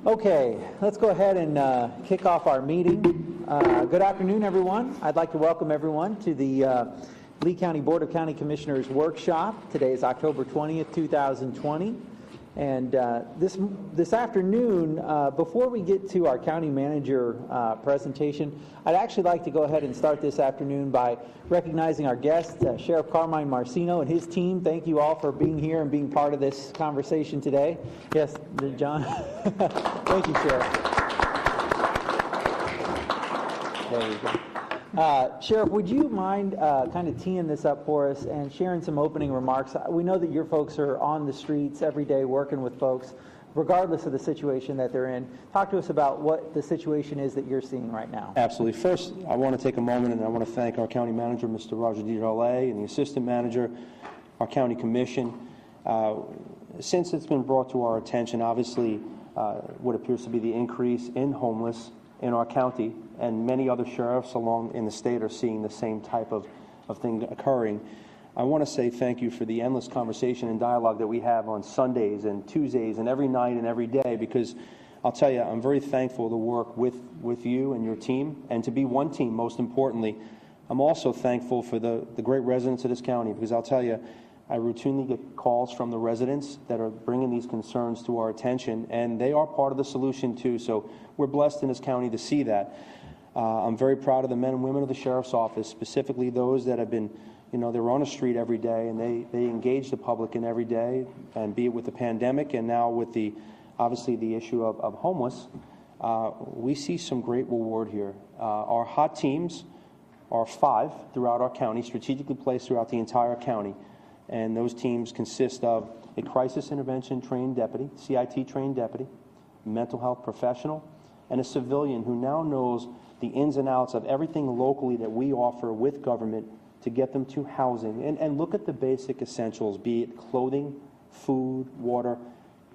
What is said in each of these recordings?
Okay, let's go ahead and kick off our meeting. Good afternoon, everyone. I'd like to welcome everyone to the Lee County Board of County Commissioners Workshop. Today is October 20th, 2020. And this afternoon, before we get to our county manager presentation, I'd actually like to go ahead and start this afternoon by recognizing our guest, Sheriff Carmine Marcino and his team. Thank you all for being here and being part of this conversation today. Yes, John? Thank you, Sheriff. There you go. Sheriff, would you mind kind of teeing this up for us and sharing some opening remarks? We know that your folks are on the streets every day working with folks, regardless of the situation that they're in. Talk to us about what the situation is that you're seeing right now. Absolutely. First, I want to take a moment and I want to thank our county manager, Mr. Roger DiGiorlay, and the assistant manager, our county commission. Since it's been brought to our attention, obviously, what appears to be the increase in homeless in our county, and many other sheriffs along in the state are seeing the same type of thing occurring. I want to say thank you for the endless conversation and dialogue that we have on Sundays and Tuesdays and every night and every day, because I'll tell you, I'm very thankful to work with you and your team, and to be one team, most importantly. I'm also thankful for the great residents of this county, because I'll tell you, I routinely get calls from the residents that are bringing these concerns to our attention, and they are part of the solution too. So we're blessed in this county to see that. I'm very proud of the men and women of the Sheriff's Office, specifically those that have been, they're on the street every day, and they engage the public in every day, and be it with the pandemic and now with obviously the issue of homeless. We see some great reward here. Our hot teams are 5 throughout our county, strategically placed throughout the entire county. And those teams consist of a crisis intervention trained deputy, CIT trained deputy, mental health professional, and a civilian who now knows the ins and outs of everything locally that we offer with government to get them to housing. And look at the basic essentials, be it clothing, food, water,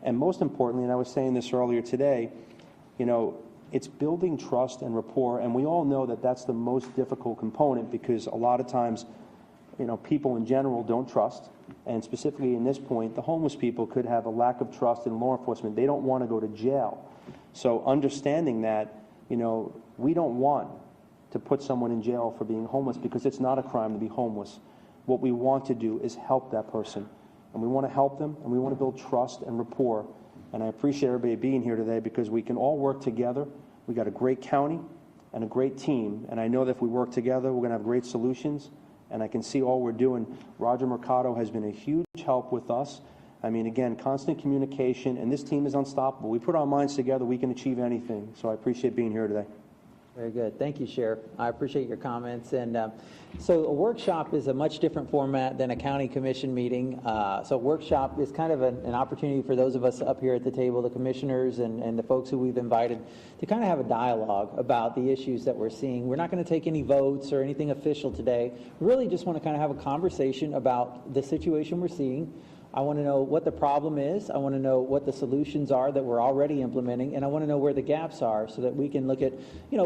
and most importantly, and I was saying this earlier today, it's building trust and rapport, and we all know that that's the most difficult component, because a lot of times people in general don't trust, and specifically in this point, the homeless people could have a lack of trust in law enforcement. They don't want to go to jail. So understanding that, we don't want to put someone in jail for being homeless, because it's not a crime to be homeless. What we want to do is help that person, and we want to help them, and we want to build trust and rapport. And I appreciate everybody being here today, because we can all work together. We got a great county and a great team, and I know that if we work together, we're going to have great solutions. And I can see all we're doing. Roger Mercado has been a huge help with us. I mean, again, constant communication, and this team is unstoppable. We put our minds together, we can achieve anything. So I appreciate being here today. Very good. Thank you, Sheriff. I appreciate your comments. And so a workshop is a much different format than a county commission meeting. So a workshop is kind of an opportunity for those of us up here at the table, the commissioners and the folks who we've invited, to kind of have a dialogue about the issues that we're seeing. We're not going to take any votes or anything official today. We really just want to kind of have a conversation about the situation we're seeing. I want to know what the problem is. I want to know what the solutions are that we're already implementing, and I want to know where the gaps are, so that we can look at,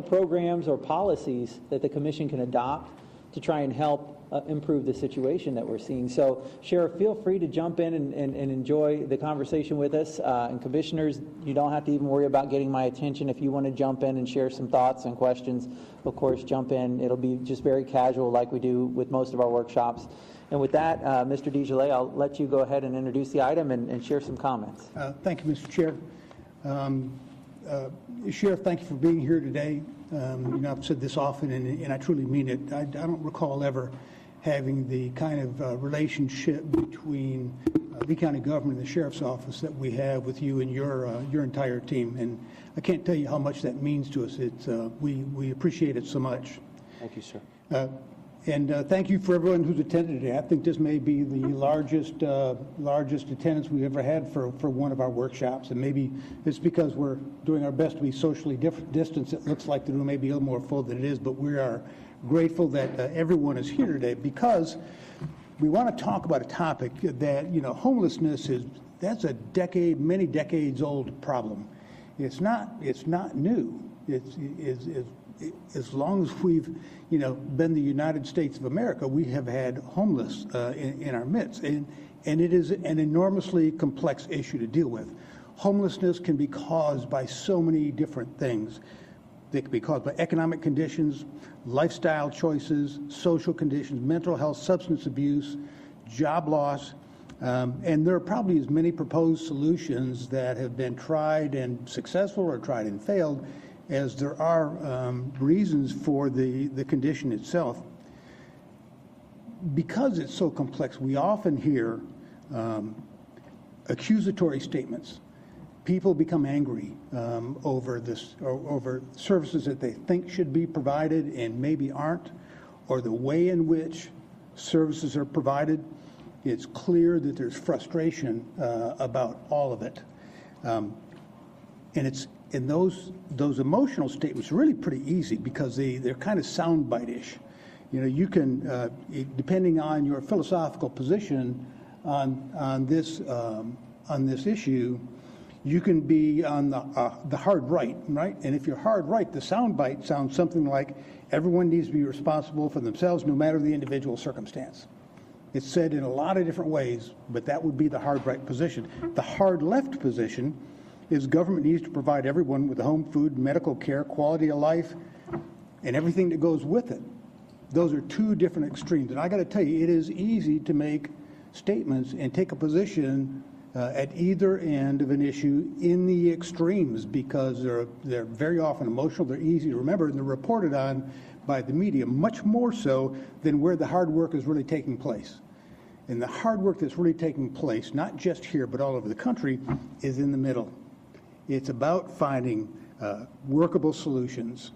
programs or policies that the commission can adopt to try and help improve the situation that we're seeing. So, Sheriff, feel free to jump in and enjoy the conversation with us. And commissioners, you don't have to even worry about getting my attention. If you want to jump in and share some thoughts and questions, of course, jump in. It'll be just very casual, like we do with most of our workshops. And with that, Mr. DiGiorlay, I'll let you go ahead and introduce the item and share some comments. Thank you, Mr. Chair. Sheriff, thank you for being here today. I've said this often, and I truly mean it. I don't recall ever having the kind of relationship between Lee County government and the Sheriff's Office that we have with you and your entire team. And I can't tell you how much that means to us. We appreciate it so much. Thank you, sir. And thank you for everyone who's attended today. I think this may be the largest attendance we've ever had for one of our workshops, and maybe it's because we're doing our best to be socially distanced. It looks like the room may be a little more full than it is, but we are grateful that everyone is here today, because we want to talk about a topic that, homelessness that's a many decades old problem. It's not new. As long as we've, been the United States of America, we have had homeless in our midst, and it is an enormously complex issue to deal with. Homelessness can be caused by so many different things. They can be caused by economic conditions, lifestyle choices, social conditions, mental health, substance abuse, job loss, and there are probably as many proposed solutions that have been tried and successful or tried and failed as there are reasons for the condition itself. Because it's so complex, we often hear accusatory statements. People become angry over services that they think should be provided and maybe aren't, or the way in which services are provided. It's clear that there's frustration about all of it, and it's in those emotional statements are really pretty easy because they're kind of soundbite-ish. You know, you can depending on your philosophical position on this issue. You can be on the hard right? And if you're hard right, the soundbite sounds something like, everyone needs to be responsible for themselves no matter the individual circumstance. It's said in a lot of different ways, but that would be the hard right position. The hard left position is government needs to provide everyone with home, food, medical care, quality of life, and everything that goes with it. Those are two different extremes. And I got to tell you, it is easy to make statements and take a position at either end of an issue in the extremes because they're very often emotional, they're easy to remember, and they're reported on by the media, much more so than where the hard work is really taking place. And the hard work that's really taking place, not just here but all over the country, is in the middle. It's about finding workable solutions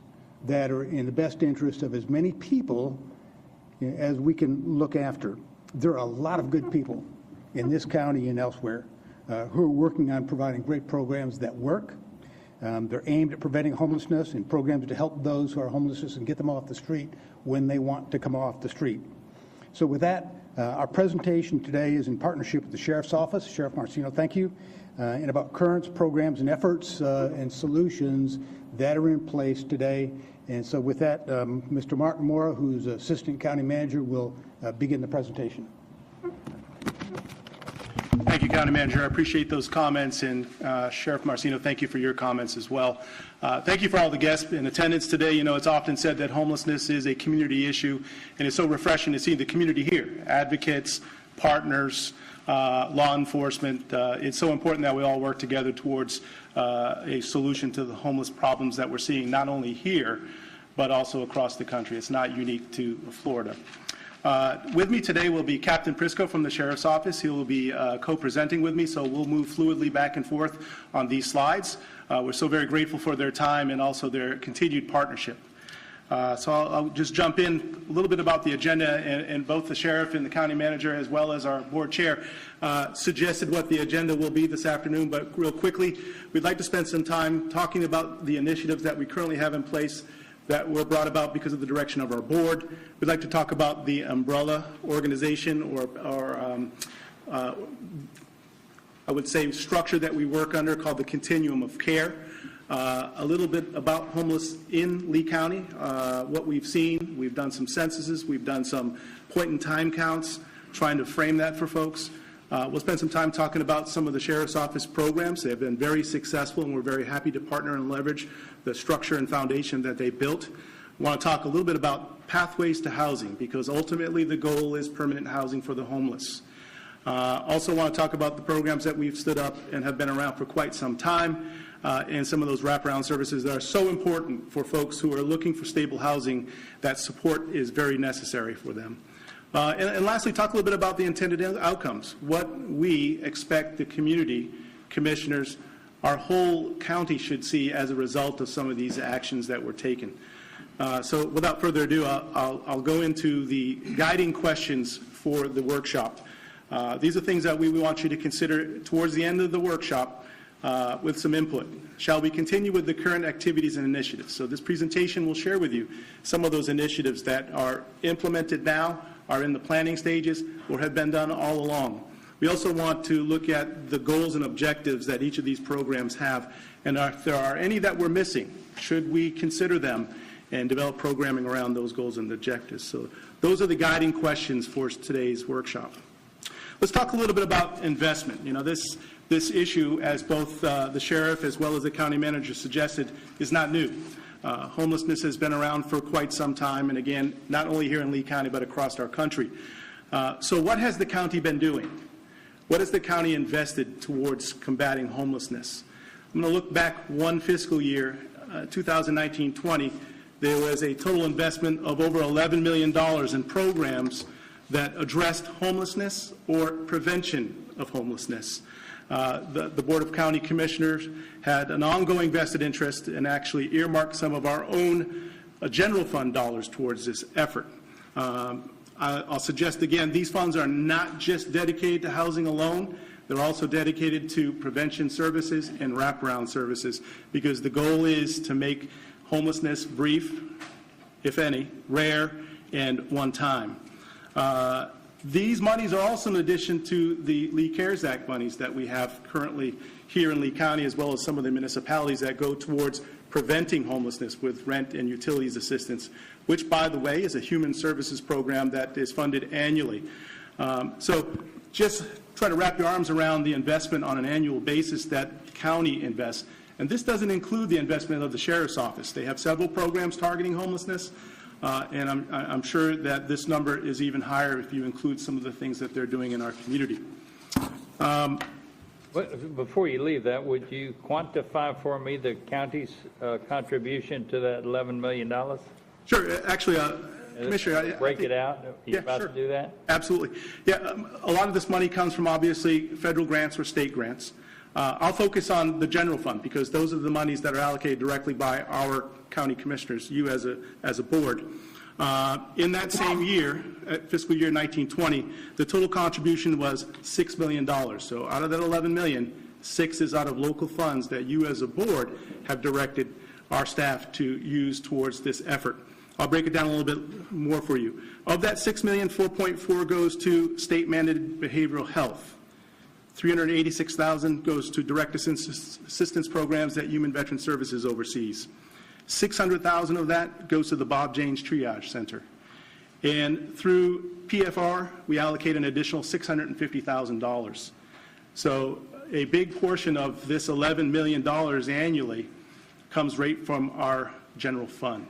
that are in the best interest of as many people as we can look after. There are a lot of good people in this county and elsewhere who are working on providing great programs that work. They're aimed at preventing homelessness and programs to help those who are homeless and get them off the street when they want to come off the street. So with that, our presentation today is in partnership with the Sheriff's Office. Sheriff Marcino, thank you. And about currents, programs, and efforts and solutions that are in place today. And so with that, Mr. Martin Mora, who's Assistant County Manager, will begin the presentation. Thank you, County Manager. I appreciate those comments, and Sheriff Marcino, thank you for your comments as well. Thank you for all the guests in attendance today. You know, it's often said that homelessness is a community issue, and it's so refreshing to see the community here, advocates, partners, law enforcement. It's so important that we all work together towards a solution to the homeless problems that we're seeing not only here, but also across the country. It's not unique to Florida. With me today will be Captain Prisco from the Sheriff's Office. He will be co-presenting with me, so we'll move fluidly back and forth on these slides. We're so very grateful for their time and also their continued partnership. So I'll just jump in a little bit about the agenda, and both the Sheriff and the County Manager, as well as our Board Chair, suggested what the agenda will be this afternoon. But real quickly, we'd like to spend some time talking about the initiatives that we currently have in place that were brought about because of the direction of our board. We'd like to talk about the umbrella organization or I would say structure that we work under called the continuum of care. A little bit about homeless in Lee County, what we've seen. We've done some censuses. We've done some point-in-time counts, trying to frame that for folks. We'll spend some time talking about some of the Sheriff's Office programs. They've been very successful, and we're very happy to partner and leverage the structure and foundation that they built. I want to talk a little bit about pathways to housing, because ultimately the goal is permanent housing for the homeless. Also want to talk about the programs that we've stood up and have been around for quite some time, and some of those wraparound services that are so important for folks who are looking for stable housing. That support is very necessary for them. And lastly, talk a little bit about the intended outcomes, what we expect the community commissioners, our whole county should see as a result of some of these actions that were taken. So without further ado, I'll go into the guiding questions for the workshop. These are things that we want you to consider towards the end of the workshop with some input. Shall we continue with the current activities and initiatives? So this presentation will share with you some of those initiatives that are implemented now, are in the planning stages, or have been done all along. We also want to look at the goals and objectives that each of these programs have, and if there are any that we're missing, should we consider them and develop programming around those goals and objectives. So those are the guiding questions for today's workshop. Let's talk a little bit about investment. You know, this this issue, as both the sheriff as well as the county manager suggested, is not new. Homelessness has been around for quite some time, and again, not only here in Lee County, but across our country. So what has the county been doing? What has the county invested towards combating homelessness? I'm going to look back one fiscal year, 2019-20. There was a total investment of over $11 million in programs that addressed homelessness or prevention of homelessness. The Board of County Commissioners had an ongoing vested interest and actually earmarked some of our own general fund dollars towards this effort. I'll suggest again, these funds are not just dedicated to housing alone. They're also dedicated to prevention services and wraparound services, because the goal is to make homelessness brief, if any, rare, and one time. These monies are also in addition to the Lee CARES Act monies that we have currently here in Lee County, as well as some of the municipalities that go towards preventing homelessness with rent and utilities assistance, which, by the way, is a human services program that is funded annually. So just try to wrap your arms around the investment on an annual basis that the county invests. And this doesn't include the investment of the sheriff's office. They have several programs targeting homelessness. And I'm sure that this number is even higher if you include some of the things that they're doing in our community. Before you leave that, would you quantify for me the county's contribution to that $11 million? Sure. Actually, Commissioner, break it out. Are you about sure. to do that? Absolutely. Yeah, a lot of this money comes from obviously federal grants or state grants. I'll focus on the general fund, because those are the monies that are allocated directly by our county commissioners, you as a board. In that same year, fiscal year 1920, the total contribution was $6 million. So out of that $11 million, 6 is out of local funds that you as a board have directed our staff to use towards this effort. I'll break it down a little bit more for you. Of that $6 million, 4.4 goes to state-mandated behavioral health. $386,000 goes to direct assistance programs that Human Veteran Services oversees. $600,000 of that goes to the Bob Janes Triage Center. And through PFR, we allocate an additional $650,000. So a big portion of this $11 million annually comes right from our general fund.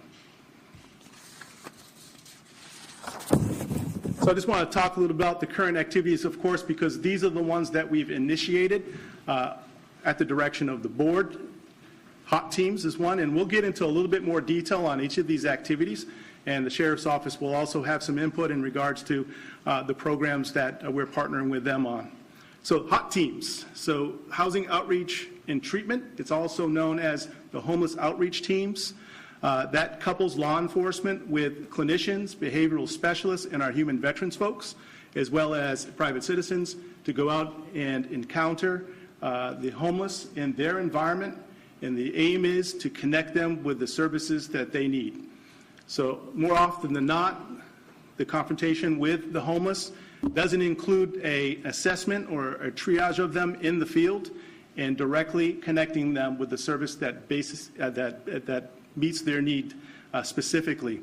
So I just want to talk a little about the current activities, of course, because these are the ones that we've initiated at the direction of the board. Hot teams is one, and we'll get into a little bit more detail on each of these activities, and the Sheriff's Office will also have some input in regards to the programs that we're partnering with them on. So hot teams, so housing outreach and treatment, it's also known as the homeless outreach teams. That couples law enforcement with clinicians, behavioral specialists, and our human veterans folks, as well as private citizens, to go out and encounter the homeless in their environment. And the aim is to connect them with the services that they need. So more often than not, the confrontation with the homeless doesn't include an assessment or a triage of them in the field, and directly connecting them with the service that meets their need specifically.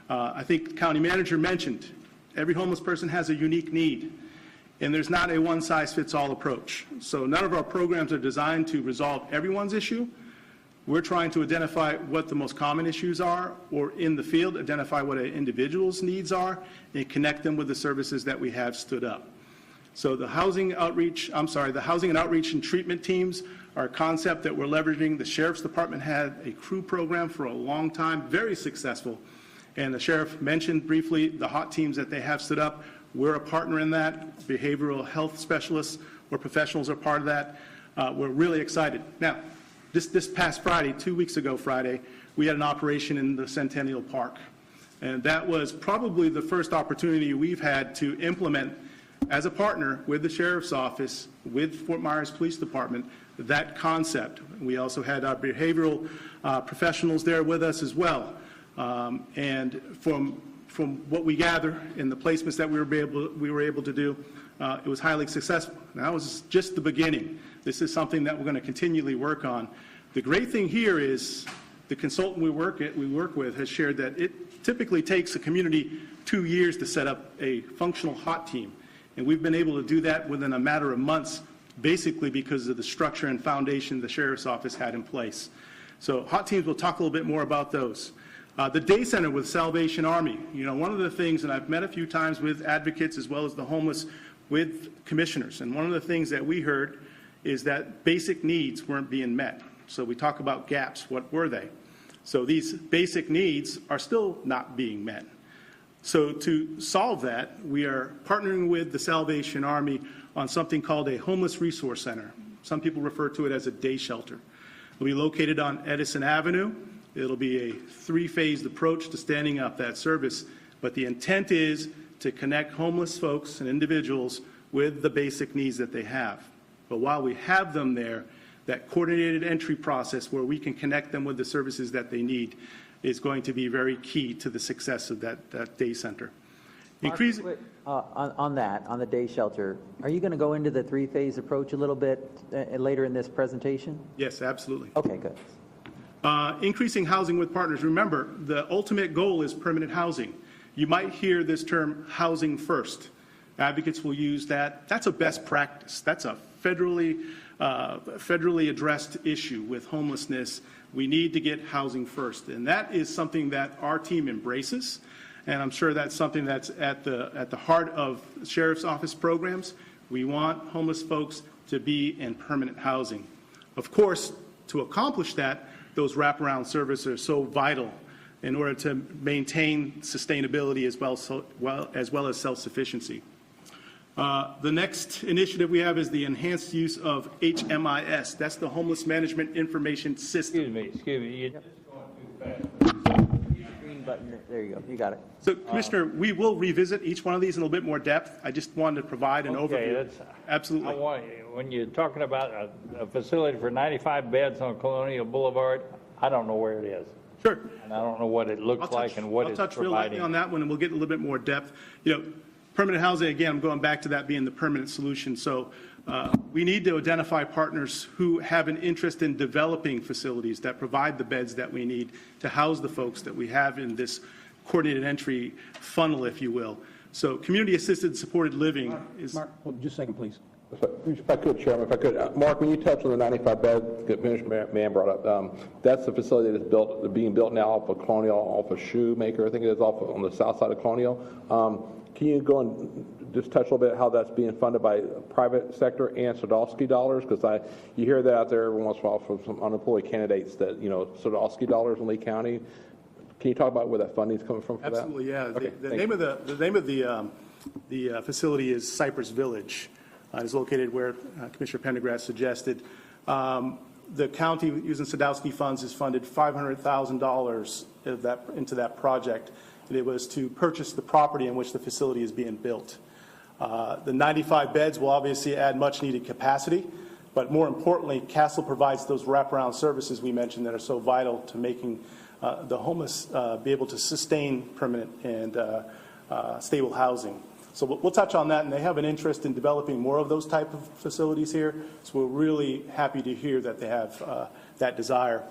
I think the county manager mentioned every homeless person has a unique need, and there's not a one-size-fits-all approach. So none of our programs are designed to resolve everyone's issue. We're trying to identify what the most common issues are, or in the field, identify what an individual's needs are, and connect them with the services that we have stood up. So the housing and outreach and treatment teams are a concept that we're leveraging. The Sheriff's Department had a crew program for a long time, very successful. And the Sheriff mentioned briefly the hot teams that they have stood up. We're a partner in that. Behavioral health specialists or professionals are part of that. We're really excited. Now, this past Friday, 2 weeks ago Friday, we had an operation in the Centennial Park. And that was probably the first opportunity we've had to implement, as a partner with the Sheriff's Office, with Fort Myers Police Department, that concept. We also had our behavioral professionals there with us as well. And from what we gather in the placements that we were able to do, it was highly successful. And that was just the beginning. This is something that we're going to continually work on. The great thing here is the consultant we work with has shared that it typically takes a community 2 years to set up a functional hot team. And we've been able to do that within a matter of months basically because of the structure and foundation the Sheriff's Office had in place. So hot teams, we'll talk a little bit more about those. The Day Center with Salvation Army. You know, one of the things, and I've met a few times with advocates as well as the homeless with commissioners, and one of the things that we heard is that basic needs weren't being met. So we talk about gaps. What were they? So these basic needs are still not being met. So to solve that, we are partnering with the Salvation Army on something called a homeless resource center. Some people refer to it as a day shelter. It'll be located on Edison Avenue. It'll be a three-phased approach to standing up that service, but the intent is to connect homeless folks and individuals with the basic needs that they have. But while we have them there, that coordinated entry process where we can connect them with the services that they need is going to be very key to the success of that day center. Mark, on the day shelter, are you going to go into the three-phase approach a little bit later in this presentation? Yes, absolutely. Okay, good. Increasing housing with partners. Remember, the ultimate goal is permanent housing. You might hear this term housing first. Advocates will use that. That's a best practice. That's a federally addressed issue with homelessness. We need to get housing first. And that is something that our team embraces. And I'm sure that's something that's at the heart of Sheriff's Office programs. We want homeless folks to be in permanent housing. Of course, to accomplish that, those wraparound services are so vital in order to maintain sustainability as well as self-sufficiency. The next initiative we have is the enhanced use of HMIS. That's the Homeless Management Information System. Excuse me, you're just going too fast. Green button, there you go, you got it. So, Commissioner, we will revisit each one of these in a little bit more depth. I just wanted to provide an overview. Absolutely. When you're talking about a facility for 95 beds on Colonial Boulevard, I don't know where it is. Sure. And I don't know what it looks like and what it's I'll touch real lightly providing. on that one, and we'll get a little bit more depth. You know, permanent housing, again, I'm going back to that being the permanent solution. So we need to identify partners who have an interest in developing facilities that provide the beds that we need to house the folks that we have in this coordinated entry funnel, if you will. So community-assisted supported living is... Mark, hold on just a second, please. If I could, Chairman, if I could. Mark, when you touched on the 95 beds that Commissioner Mann brought up, that's the facility that's being built now off of Colonial, off of Shoemaker, I think it is, on the south side of Colonial. Can you go and just touch a little bit how that's being funded by private sector and Sadowski dollars? Because you hear that out there every once in a while from some unemployed candidates that, you know, Sadowski dollars in Lee County. Can you talk about where that funding is coming from for Absolutely, that? yeah. Okay, The name of the facility is Cypress Village. It's located where Commissioner Pendergrass suggested. The county, using Sadowski funds, has funded $500,000 of that into that project. And it was to purchase the property in which the facility is being built. The 95 beds will obviously add much needed capacity, but more importantly, Castle provides those wraparound services we mentioned that are so vital to making the homeless be able to sustain permanent and stable housing. So we'll touch on that, and they have an interest in developing more of those type of facilities here. So we're really happy to hear that they have that desire.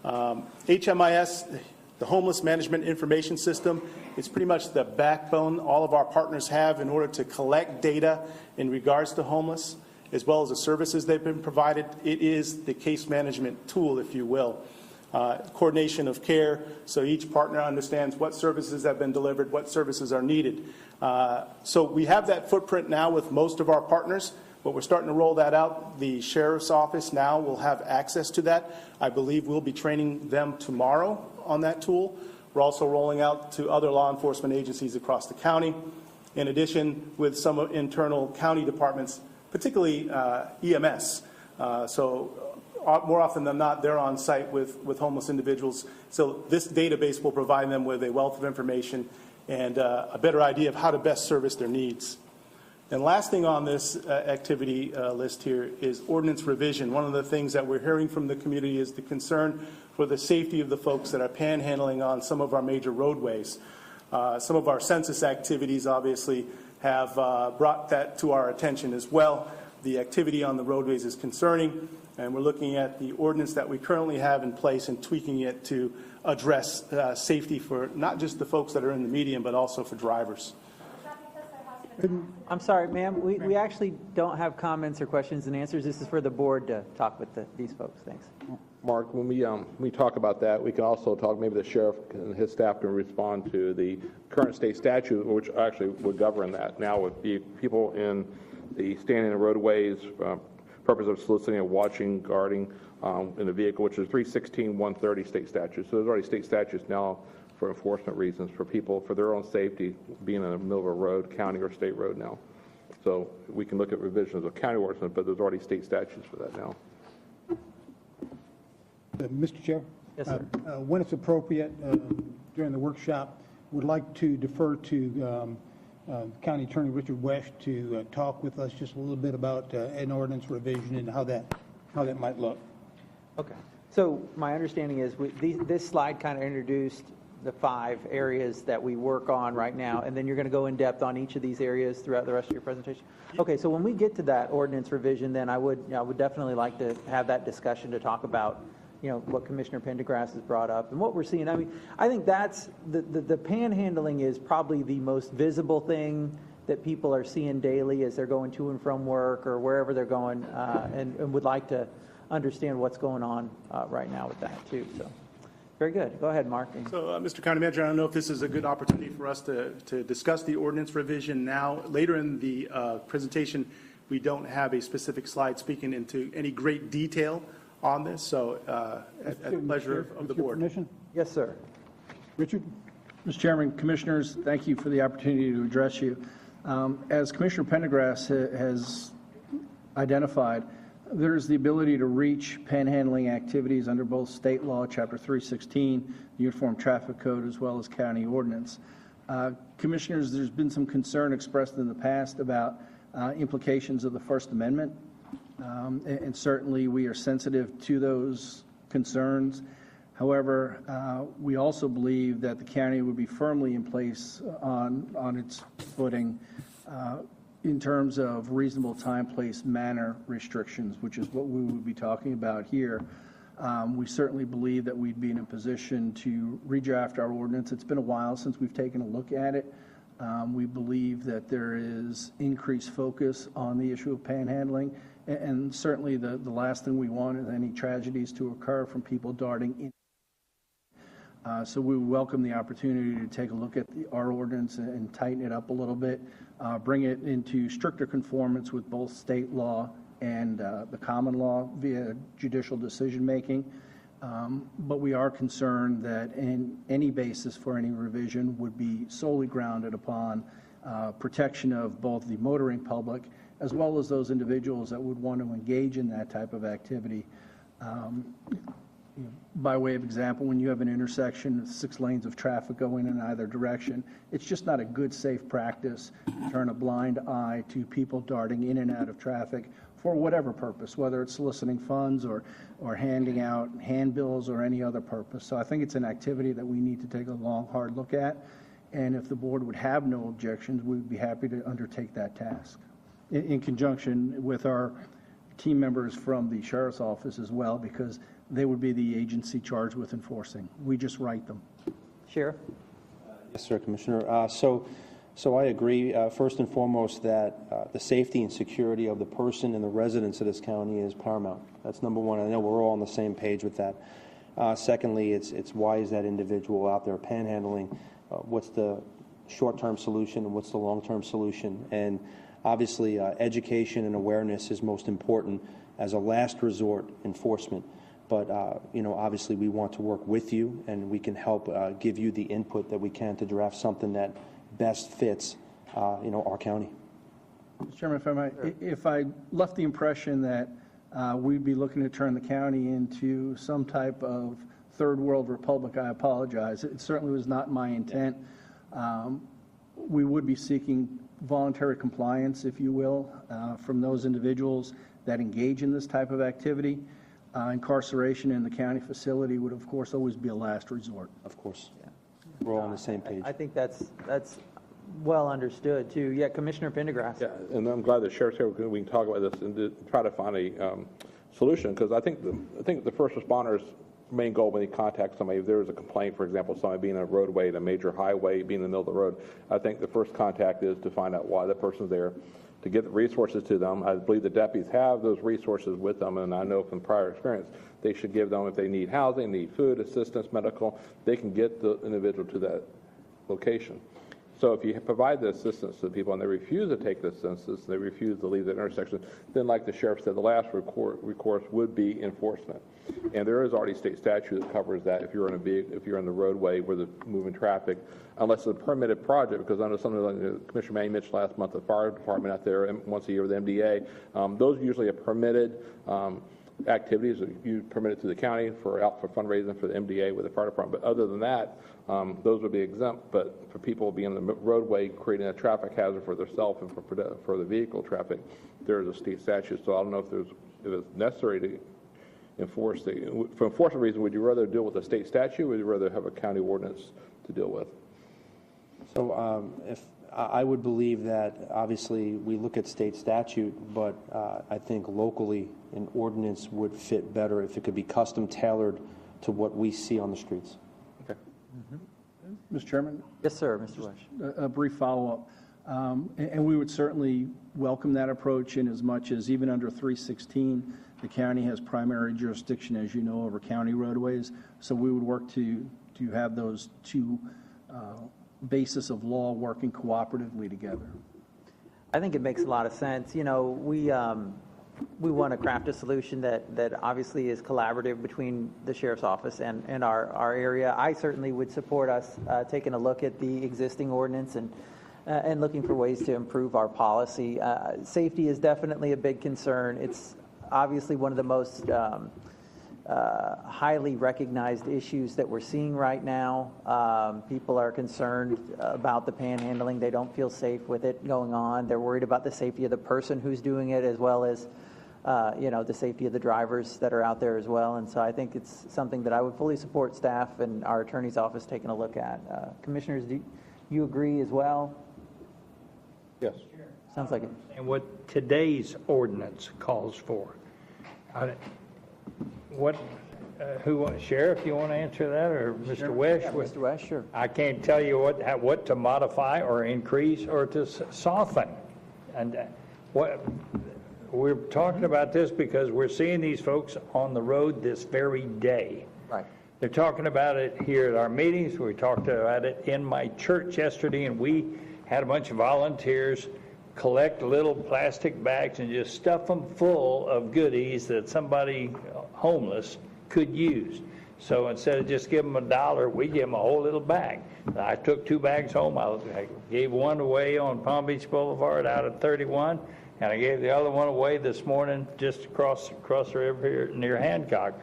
HMIS, the Homeless Management Information System, is pretty much the backbone all of our partners have in order to collect data in regards to homeless, as well as the services they've been provided. It is the case management tool, if you will. Coordination of care, so each partner understands what services have been delivered, what services are needed. So we have that footprint now with most of our partners, but we're starting to roll that out. The Sheriff's Office now will have access to that. I believe we'll be training them tomorrow on that tool. We're also rolling out to other law enforcement agencies across the county. In addition, with some internal county departments, particularly EMS. More often than not, they're on site with homeless individuals. So this database will provide them with a wealth of information and a better idea of how to best service their needs. And last thing on this activity list here is ordinance revision. One of the things that we're hearing from the community is the concern for the safety of the folks that are panhandling on some of our major roadways. Some of our census activities obviously have brought that to our attention as well. The activity on the roadways is concerning, and we're looking at the ordinance that we currently have in place and tweaking it to address safety for not just the folks that are in the median, but also for drivers. Is that because there has been I'm sorry, ma'am, we actually don't have comments or questions and answers. This is for the board to talk with these folks. Thanks. Mark, when we talk about that, we can also talk, maybe the sheriff and his staff can respond to the current state statute, which actually would govern that now with the people in the standing in the roadways, purpose of soliciting and watching, guarding in the vehicle, which is 316-130 state statute. So there's already state statutes now for enforcement reasons for people, for their own safety, being in the middle of a road, county or state road now. So we can look at revisions of county ordinance, but there's already state statutes for that now. Mr. Chair? Yes, sir. When it's appropriate, during the workshop, would like to defer to County Attorney Richard West to talk with us just a little bit about an ordinance revision and how that might look. Okay. So my understanding is this slide kind of introduced the 5 areas that we work on right now, and then you're going to go in depth on each of these areas throughout the rest of your presentation. Okay, so when we get to that ordinance revision, then I would definitely like to have that discussion to talk about, what Commissioner Pendergrass has brought up and what we're seeing. I mean, I think that's the panhandling is probably the most visible thing that people are seeing daily as they're going to and from work or wherever they're going, and would like to understand what's going on right now with that too. So. Very good. Go ahead, Mark. So, Mr. County Manager, I don't know if this is a good opportunity for us to discuss the ordinance revision now. Later in the presentation, we don't have a specific slide speaking into any great detail on this, so at the pleasure of the board. Permission? Yes, sir. Richard? Mr. Chairman, Commissioners, thank you for the opportunity to address you. As Commissioner Pendergrass has identified, there's the ability to reach panhandling activities under both state law, Chapter 316, the Uniform Traffic Code, as well as county ordinance. Commissioners, there's been some concern expressed in the past about implications of the First Amendment, and certainly we are sensitive to those concerns. However, we also believe that the county would be firmly in place on its footing in terms of reasonable time, place, manner restrictions, which is what we would be talking about here. We certainly believe that we'd be in a position to redraft our ordinance. It's been a while since we've taken a look at it. We believe that there is increased focus on the issue of panhandling, and certainly the last thing we want is any tragedies to occur from people darting in. So we welcome the opportunity to take a look at our ordinance and tighten it up a little bit, bring it into stricter conformance with both state law and the common law via judicial decision-making. But we are concerned that any basis for any revision would be solely grounded upon protection of both the motoring public as well as those individuals that would want to engage in that type of activity. By way of example, when you have an intersection with 6 lanes of traffic going in either direction, it's just not a good, safe practice to turn a blind eye to people darting in and out of traffic for whatever purpose, whether it's soliciting funds or handing out handbills or any other purpose. So I think it's an activity that we need to take a long, hard look at. And if the board would have no objections, we'd be happy to undertake that task in conjunction with our team members from the Sheriff's Office as well, because they would be the agency charged with enforcing. We just write them. Sheriff? Yes, sir, Commissioner. So I agree, first and foremost, that the safety and security of the person and the residents of this county is paramount. That's number one. I know we're all on the same page with that. Secondly, it's why is that individual out there panhandling? What's the short-term solution and what's the long-term solution? And obviously, education and awareness is most important as a last resort enforcement. But, obviously we want to work with you, and we can help give you the input that we can to draft something that best fits, our county. Mr. Chairman, if I left the impression that we'd be looking to turn the county into some type of third world republic, I apologize. It certainly was not my intent. We would be seeking voluntary compliance, if you will, from those individuals that engage in this type of activity. Incarceration in the county facility would, of course, always be a last resort. Of course. Yeah. We're all on the same page. I think that's well understood, too. Yeah, Commissioner Pendergrass. Yeah, and I'm glad the sheriff's here. We can talk about this and try to find a solution, because I think the first responders, main goal when they contact somebody, if there is a complaint, for example, somebody being on a roadway, a major highway, being in the middle of the road, I think the first contact is to find out why the person's there, to get the resources to them. I believe the deputies have those resources with them, and I know from prior experience, they should give them, if they need housing, need food, assistance, medical, they can get the individual to that location. So if you provide the assistance to people and they refuse to take the assistance, they refuse to leave the intersection, then like the sheriff said, the last recourse would be enforcement. And there is already state statute that covers that if you're in a vehicle, if you're in the roadway where the moving traffic, unless it's a permitted project, because I know something like Commissioner Manning mentioned last month, the fire department out there once a year with the MDA, those usually are permitted activities that you permitted to the county for fundraising for the MDA with the fire department. But other than that, those would be exempt. But for people being in the roadway creating a traffic hazard for themselves and for the vehicle traffic, there is a state statute. So I don't know if it's necessary to enforce for enforcement reasons. Would you rather deal with a state statute, or would you rather have a county ordinance to deal with? So if I would believe that obviously we look at state statute, but I think locally an ordinance would fit better if it could be custom tailored to what we see on the streets. Okay. Mr. Chairman? Yes, sir, Mr. Wesh. A brief follow-up. And we would certainly welcome that approach in as much as even under 316, the county has primary jurisdiction, as you know, over county roadways. So we would work to have those two basis of law working cooperatively together. I think it makes a lot of sense. You know, we want to craft a solution that obviously is collaborative between the sheriff's office and our area. I certainly would support us taking a look at the existing ordinance and looking for ways to improve our policy. Safety is definitely a big concern. It's obviously one of the most highly recognized issues that we're seeing right now. People are concerned about the panhandling. They don't feel safe with it going on. They're worried about the safety of the person who's doing it, as well as the safety of the drivers that are out there as well. And so I think it's something that I would fully support staff and our attorney's office taking a look at. Commissioners, do you agree as well? Yes. Sounds like it. And what today's ordinance calls for. Sheriff, you want to answer that, or Mr. Wesh? Yeah, Mr. Wesh, sure. I can't tell you what to modify or increase or to soften. And we're talking about this because we're seeing these folks on the road this very day. Right. They're talking about it here at our meetings. We talked about it in my church yesterday, and we had a bunch of volunteers collect little plastic bags and just stuff them full of goodies that somebody homeless could use. So instead of just giving them $1, we give them a whole little bag. I took 2 bags home. I gave one away on Palm Beach Boulevard out at 31, and I gave the other one away this morning just across the river here near Hancock.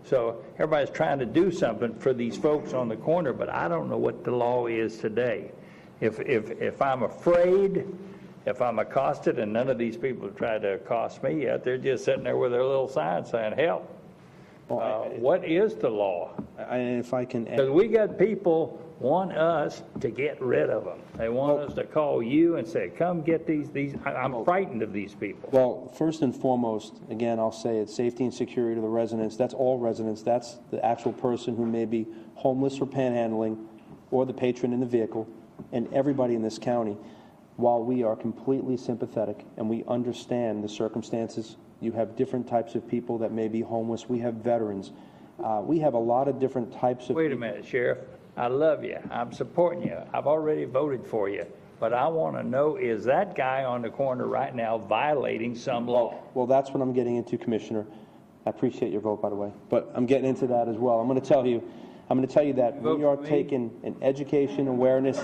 So everybody's trying to do something for these folks on the corner, but I don't know what the law is today. If I'm afraid, if I'm accosted, and none of these people have tried to accost me yet, they're just sitting there with their little sign saying, help. What is the law? If I can add, Because we got people want us to get rid of them. They want us to call you and say, come get these. I'm frightened of these people. well, first and foremost, again, I'll say it's safety and security to the residents. That's all residents. That's the actual person who may be homeless or panhandling, or the patron in the vehicle, and everybody in this county. While we are completely sympathetic and we understand the circumstances, you have different types of people that may be homeless. We have veterans. We have a lot of different types of Wait a minute, Sheriff. I love you. I'm supporting you. I've already voted for you. But I want to know, is that guy on the corner right now violating some law? Well, that's what I'm getting into, Commissioner. I appreciate your vote, by the way, but I'm getting into that as well. I'm going to tell you that we are taking an education awareness.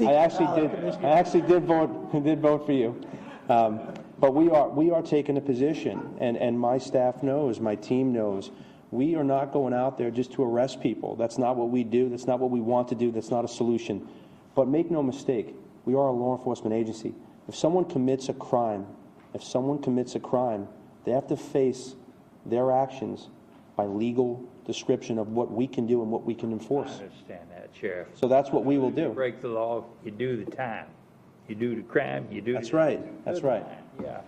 I actually did vote for you. But we are taking a position, and my staff knows, my team knows, we are not going out there just to arrest people. That's not what we do. That's not what we want to do. That's not a solution. But make no mistake, we are a law enforcement agency. If someone commits a crime, they have to face their actions by legal description of what we can do and what we can enforce. I understand that, Sheriff. So that's what we will do. You break the law, you do the time. You do the crime, you do That's the right. That's right. Yeah.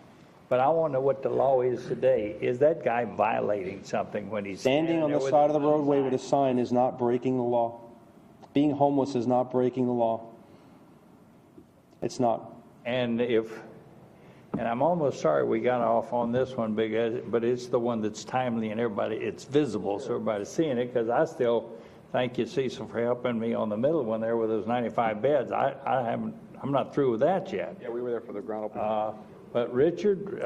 But I want to know what the law is today. Is that guy violating something when he's Standing on the there with side of the little roadway with a sign? sign is not breaking the law. Being homeless is not breaking the law. It's not. And I'm almost sorry we got off on this one, but it's the one that's timely and it's visible, so everybody's seeing it, because I still thank you, Cecil, for helping me on the middle one there with those 95 beds. I'm not through with that yet. Yeah, we were there for the ground opening. But Richard,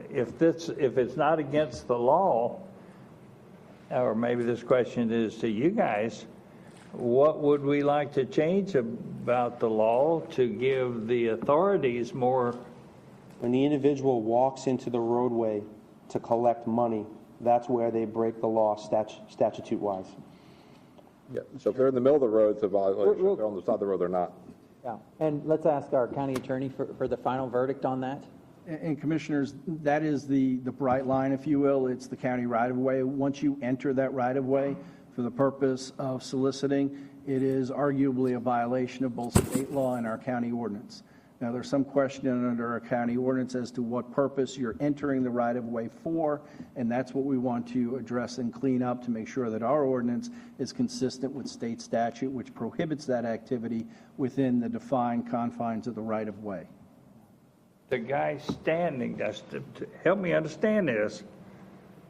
if it's not against the law, or maybe this question is to you guys, what would we like to change about the law to give the authorities more? When the individual walks into the roadway to collect money, that's where they break the law statute-wise. Yeah, so if they're in the middle of the road, it's a violation. If they're on the side of the road, they're not. Yeah, and let's ask our county attorney for the final verdict on that. And Commissioners, that is the bright line, if you will. It's the county right-of-way. Once you enter that right-of-way for the purpose of soliciting, it is arguably a violation of both state law and our county ordinance. Now, there's some question under our county ordinance as to what purpose you're entering the right-of-way for, and that's what we want to address and clean up to make sure that our ordinance is consistent with state statute, which prohibits that activity within the defined confines of the right-of-way. The guy standing, help me understand this.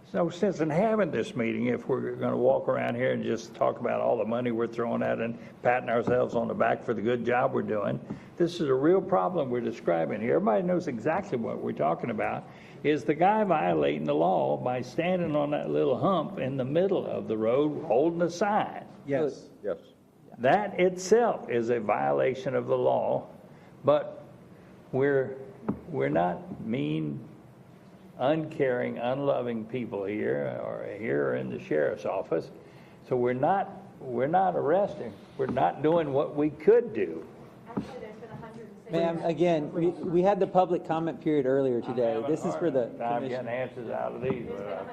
There's no sense in having this meeting if we're going to walk around here and just talk about all the money we're throwing at and patting ourselves on the back for the good job we're doing. This is a real problem we're describing here. Everybody knows exactly what we're talking about. Is the guy violating the law by standing on that little hump in the middle of the road holding a sign? Yes. Yes. That itself is a violation of the law, but we're not mean, uncaring, unloving people here or in the sheriff's office. So we're not arresting. We're not doing what we could do. Actually, there's been 106. Ma'am, again, we had the public comment period earlier today. This is for the I'm commission. getting answers out of these.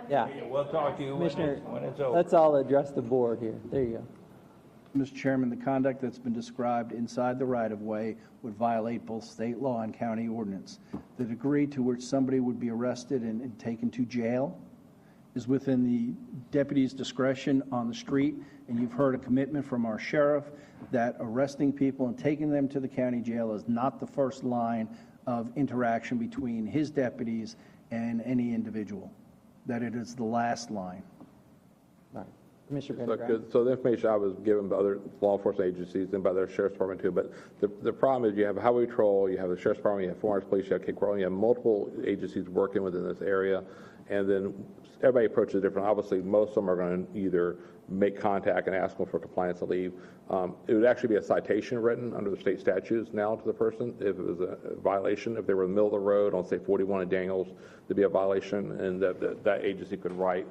Yeah. We'll talk to you Commissioner, when it's over. let's all address the board here. There you go. Mr. Chairman, the conduct that's been described inside the right-of-way would violate both state law and county ordinance. The degree to which somebody would be arrested and taken to jail is within the deputy's discretion on the street, and you've heard a commitment from our sheriff that arresting people and taking them to the county jail is not the first line of interaction between his deputies and any individual, that it is the last line. All right. Commissioner So, Pendergrass. so the information I was given by other law enforcement agencies and by their sheriff's department too, but the problem is you have highway patrol, you have the sheriff's department, you have forest police, you have Cape Coral, you have multiple agencies working within this area, and then everybody approaches it different. Obviously, most of them are going to either make contact and ask them for compliance to leave. It would actually be a citation written under the state statutes now to the person if it was a violation. If they were in the middle of the road on, say, 41 in Daniels, there'd be a violation, and that agency could write,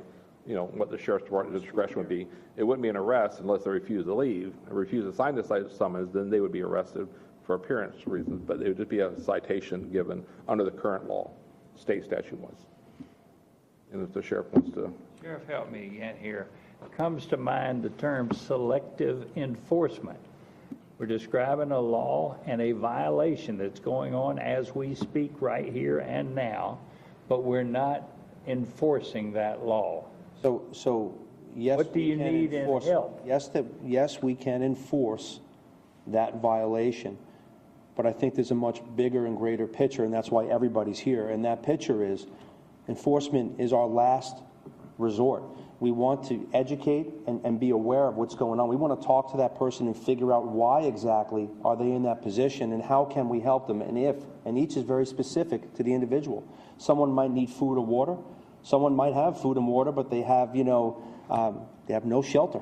you know, what the sheriff's department's discretion would be. It wouldn't be an arrest unless they refuse to leave, or refuse to sign the summons, then they would be arrested for appearance reasons, but it would just be a citation given under the current law, state statute was. And if the sheriff wants to. Sheriff, help me again here. Comes to mind the term selective enforcement. We're describing a law and a violation that's going on as we speak right here and now, but we're not enforcing that law. So yes, What do you we can need in enforce- help? Yes, we can enforce that violation, but I think there's a much bigger and greater picture, and that's why everybody's here. And that picture is enforcement is our last resort. We want to educate and be aware of what's going on. We want to talk to that person and figure out why exactly are they in that position and how can we help them, and each is very specific to the individual. Someone might need food or water. Someone might have food and water, but they have, they have no shelter.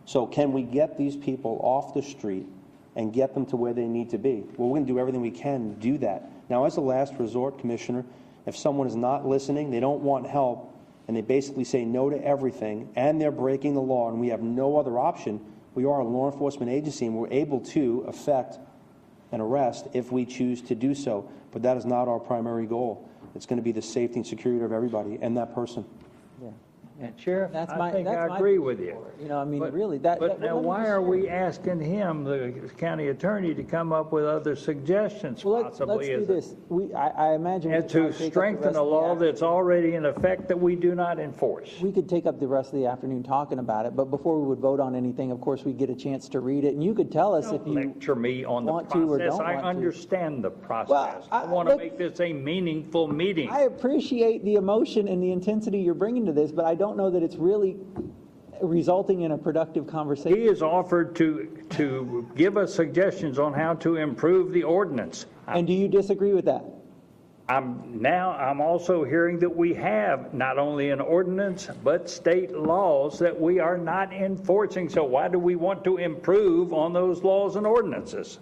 So can we get these people off the street and get them to where they need to be? Well, we're going to do everything we can to do that. Now, as a last resort, Commissioner, if someone is not listening, they don't want help, and they basically say no to everything, and they're breaking the law, and we have no other option, we are a law enforcement agency, and we're able to effect an arrest if we choose to do so. But that is not our primary goal. It's going to be the safety and security of everybody and that person. Yeah. And Sheriff, That's I think that's I my agree view with you. for it. You know, I mean, But- really, But now, let me why just are share. we asking him, the county attorney, to come up with other suggestions Well, let's possibly? do as a- this. I imagine. we And could probably to take up the strengthen rest a of the law afternoon. that's already in effect that we do not enforce. We could take up the rest of the afternoon talking about it, but before we would vote on anything, of course, we'd get a chance to read it, and you could tell us if you, Lecture me on the want to or process. don't I want to. understand the process. Well, I want to look- make this a meaningful meeting. I appreciate the emotion and the intensity you're bringing to this, but I don't know that it's really resulting in a productive conversation. He has offered to give us suggestions on how to improve the ordinance. And do you disagree with that? I'm also hearing that we have not only an ordinance, but state laws that we are not enforcing. So why do we want to improve on those laws and ordinances?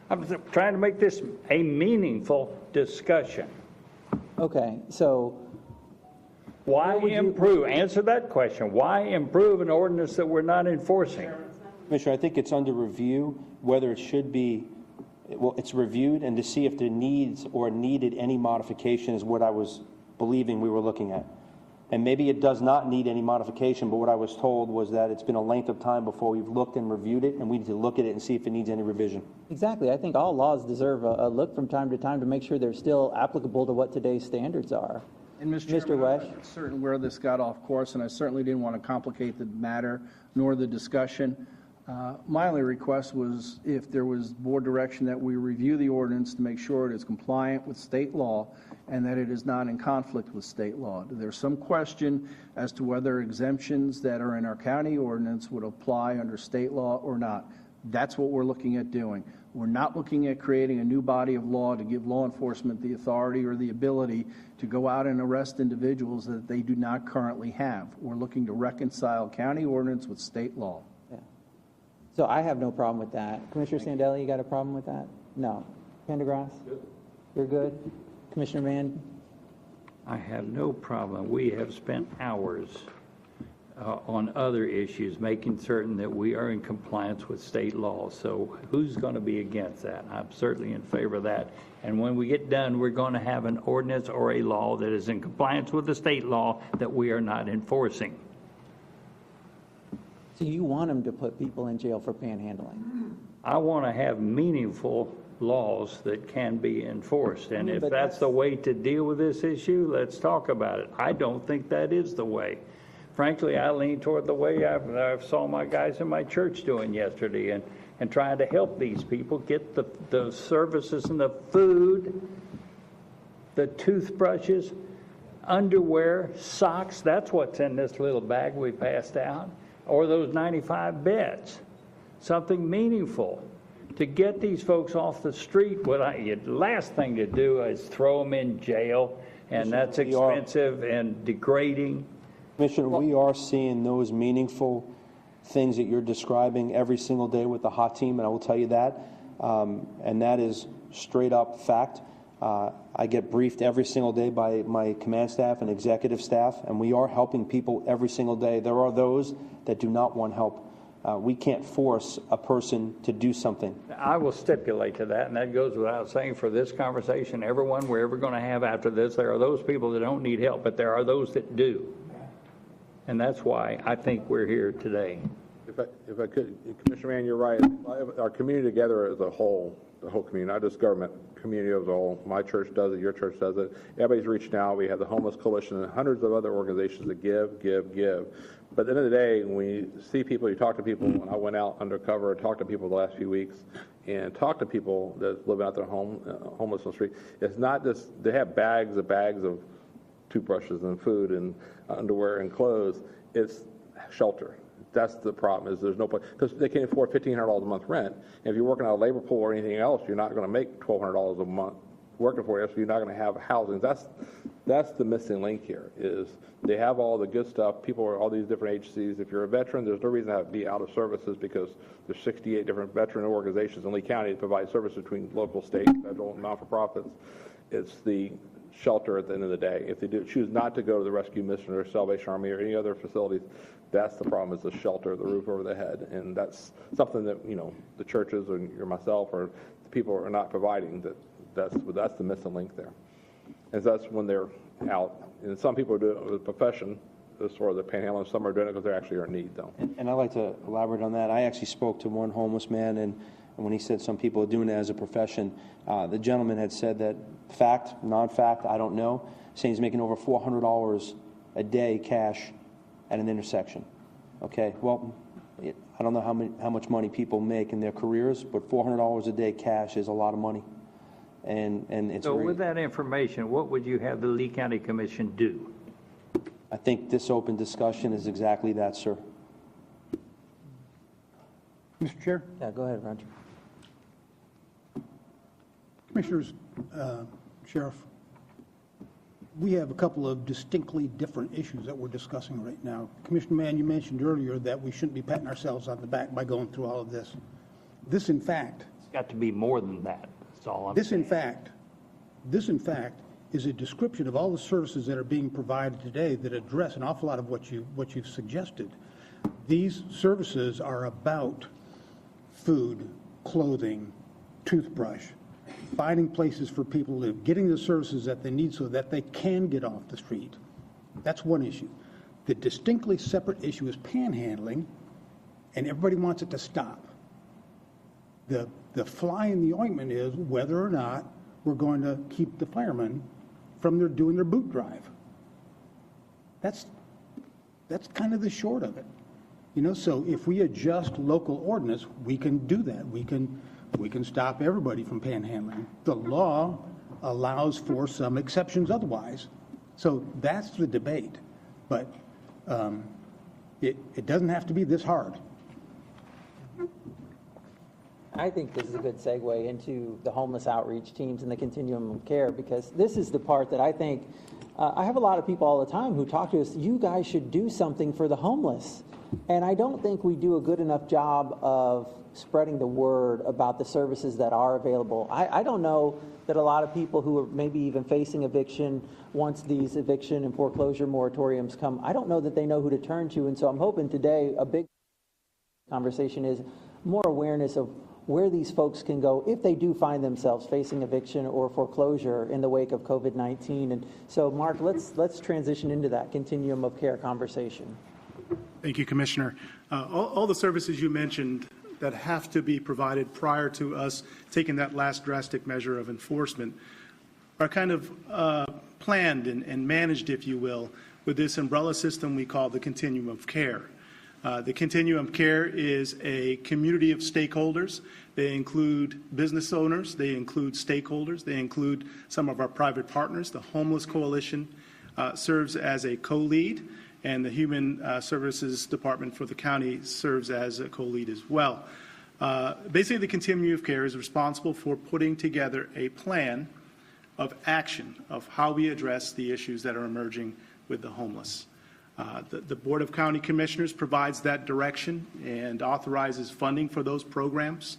I'm trying to make this a meaningful discussion. Okay, so, Why would you- improve? Answer that question. Why improve an ordinance that we're not enforcing? Commissioner, I think it's under review, whether it should be, well, it's reviewed, and to see if there needs or needed any modification is what I was believing we were looking at. And maybe it does not need any modification, but what I was told was that it's been a length of time before we've looked and reviewed it, and we need to look at it and see if it needs any revision. exactly, I think all laws deserve a look from time to time to make sure they're still applicable to what today's standards are. And Mr. Mr. Chairman, Wesh? I'm not certain where this got off course, and I certainly didn't want to complicate the matter nor the discussion. My only request was if there was board direction that we review the ordinance to make sure it is compliant with state law and that it is not in conflict with state law. There's some question as to whether exemptions that are in our county ordinance would apply under state law or not. That's what we're looking at doing. We're not looking at creating a new body of law to give law enforcement the authority or the ability to go out and arrest individuals that they do not currently have. We're looking to reconcile county ordinance with state law. So I have no problem with that. Commissioner Sandeli, you got a problem with that? No. Pendergrass? You're good? Commissioner Mann? I have no problem. We have spent hours on other issues, making certain that we are in compliance with state law. So who's going to be against that? I'm certainly in favor of that. And when we get done, we're going to have an ordinance or a law that is in compliance with the state law that we are not enforcing. So you want them to put people in jail for panhandling? I want to have meaningful laws that can be enforced. And if But that's the way to deal with this issue, let's talk about it. I don't think that is the way. Frankly, I lean toward the way I saw my guys in my church doing yesterday and trying to help these people get the services and the food, the toothbrushes, underwear, socks. That's what's in this little bag we passed out. Or those 95 beds, something meaningful to get these folks off the street. The last thing to do is throw them in jail, and that's expensive and degrading. Commissioner, we are seeing those meaningful things that you're describing every single day with the HOT team, and I will tell you that. And that is straight up fact. I get briefed every single day by my command staff and executive staff, and we are helping people every single day. There are those that do not want help. We can't force a person to do something. I will stipulate to that, and that goes without saying for this conversation, everyone we're ever going to have after this, there are those people that don't need help, but there are those that do. And that's why I think we're here today. If I could, Commissioner Mann, you're right. Our community together as a whole, the whole community, not just government, community as a whole. My church does it, your church does it. Everybody's reached out. We have the Homeless Coalition and hundreds of other organizations that give. But at the end of the day, when we see people, you talk to people. When I went out undercover and talked to people the last few weeks and talked to people that live out there homeless on the street, it's not just, they have bags of toothbrushes and food and underwear and clothes. It's shelter. That's the problem, is there's no place, because they can't afford $1,500 a month rent. And if you're working on a labor pool or anything else, you're not going to make $1,200 a month working for you, so you're not going to have housing. That's the missing link here, is they have all the good stuff. People are all these different agencies. If you're a veteran, there's no reason to be out of services, because there's 68 different veteran organizations in Lee County that provide service between local, state, federal, and non-for-profits. It's the shelter at the end of the day. If they choose not to go to the Rescue Mission or Salvation Army or any other facilities, that's the problem, is the shelter, the roof over the head. And that's something that, the churches or myself or the people are not providing. That's the missing link there. And that's when they're out. And some people do it with a profession, as far as the panhandling. Some are doing it because they actually are in need, though. And I'd like to elaborate on that. I actually spoke to one homeless man, and when he said some people are doing it as a profession, the gentleman had said that fact, non-fact, I don't know, saying he's making over $400 a day cash at an intersection. Okay, well, I don't know how much money people make in their careers, but $400 a day cash is a lot of money. And it's So very, with that information, what would you have the Lee County Commission do? I think this open discussion is exactly that, sir. Mr. Chair, Yeah, go ahead, Roger. Commissioners, Sheriff, we have a couple of distinctly different issues that we're discussing right now. Commissioner Mann, you mentioned earlier that we shouldn't be patting ourselves on the back by going through all of this. This, in fact, It's got to be more than that. That's all I'm This, saying. in fact, is a description of all the services that are being provided today that address an awful lot of what you've suggested. These services are about food, clothing, toothbrush, finding places for people to live, getting the services that they need so that they can get off the street. That's one issue. The distinctly separate issue is panhandling, and everybody wants it to stop. The fly in the ointment is whether or not we're going to keep the firemen from doing their boot drive. That's kind of the short of it. You know, so if we adjust local ordinance, we can do that. We can stop everybody from panhandling. The law allows for some exceptions otherwise. So that's the debate. But it doesn't have to be this hard. I think this is a good segue into the homeless outreach teams and the continuum of care, because this is the part that I think, I have a lot of people all the time who talk to us, you guys should do something for the homeless. And I don't think we do a good enough job of spreading the word about the services that are available. I don't know that a lot of people who are maybe even facing eviction, once these eviction and foreclosure moratoriums come, I don't know that they know who to turn to. And so I'm hoping today a big conversation is more awareness of where these folks can go if they do find themselves facing eviction or foreclosure in the wake of COVID-19. And so, Mark, let's transition into that continuum of care conversation. Thank you, Commissioner. All the services you mentioned that have to be provided prior to us taking that last drastic measure of enforcement are kind of planned and managed, if you will, with this umbrella system we call the continuum of care. The continuum of care is a community of stakeholders. They include business owners, they include stakeholders, they include some of our private partners. The Homeless Coalition serves as a co-lead, and the Human Services Department for the county serves as a co-lead as well. Basically, the continuum of care is responsible for putting together a plan of action of how we address the issues that are emerging with the homeless. The Board of County Commissioners provides that direction and authorizes funding for those programs.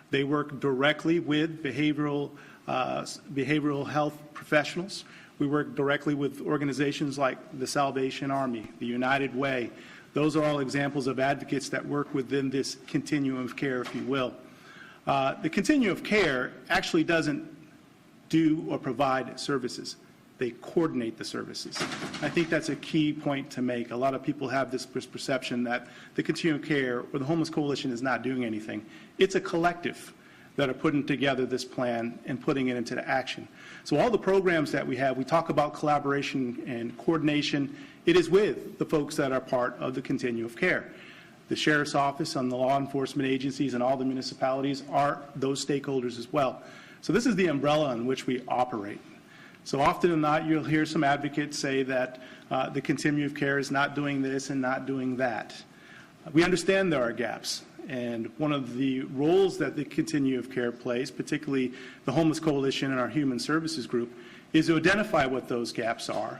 They work directly with behavioral health professionals. We work directly with organizations like the Salvation Army, the United Way. Those are all examples of advocates that work within this continuum of care, if you will. The continuum of care actually doesn't do or provide services. They coordinate the services. I think that's a key point to make. A lot of people have this perception that the continuum of care or the Homeless Coalition is not doing anything. It's a collective that are putting together this plan and putting it into action. So all the programs that we have, we talk about collaboration and coordination. It is with the folks that are part of the continuum of care. The Sheriff's Office and the law enforcement agencies and all the municipalities are those stakeholders as well. So this is the umbrella in which we operate. So often than not, you'll hear some advocates say that the continuum of care is not doing this and not doing that. We understand there are gaps. And one of the roles that the continuum of care plays, particularly the Homeless Coalition and our Human Services Group, is to identify what those gaps are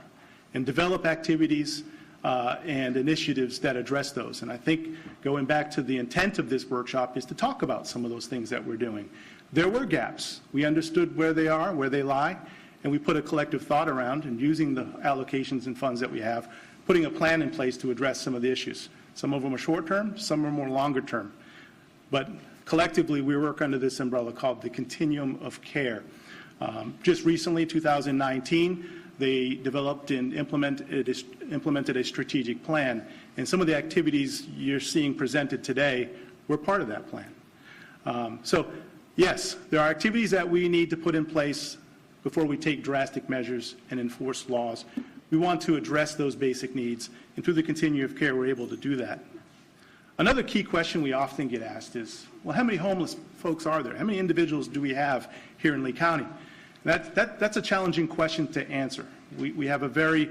and develop activities and initiatives that address those. And I think going back to the intent of this workshop is to talk about some of those things that we're doing. There were gaps. We understood where they are, where they lie, and we put a collective thought around and using the allocations and funds that we have, putting a plan in place to address some of the issues. Some of them are short-term, some are more longer-term. But collectively, we work under this umbrella called the Continuum of Care. Just recently, 2019, they developed and implemented a strategic plan. And some of the activities you're seeing presented today were part of that plan. So, yes, there are activities that we need to put in place before we take drastic measures and enforce laws. We want to address those basic needs, and through the continuum of care, we're able to do that. Another key question we often get asked is, well, how many homeless folks are there? How many individuals do we have here in Lee County? That's a challenging question to answer. We have a very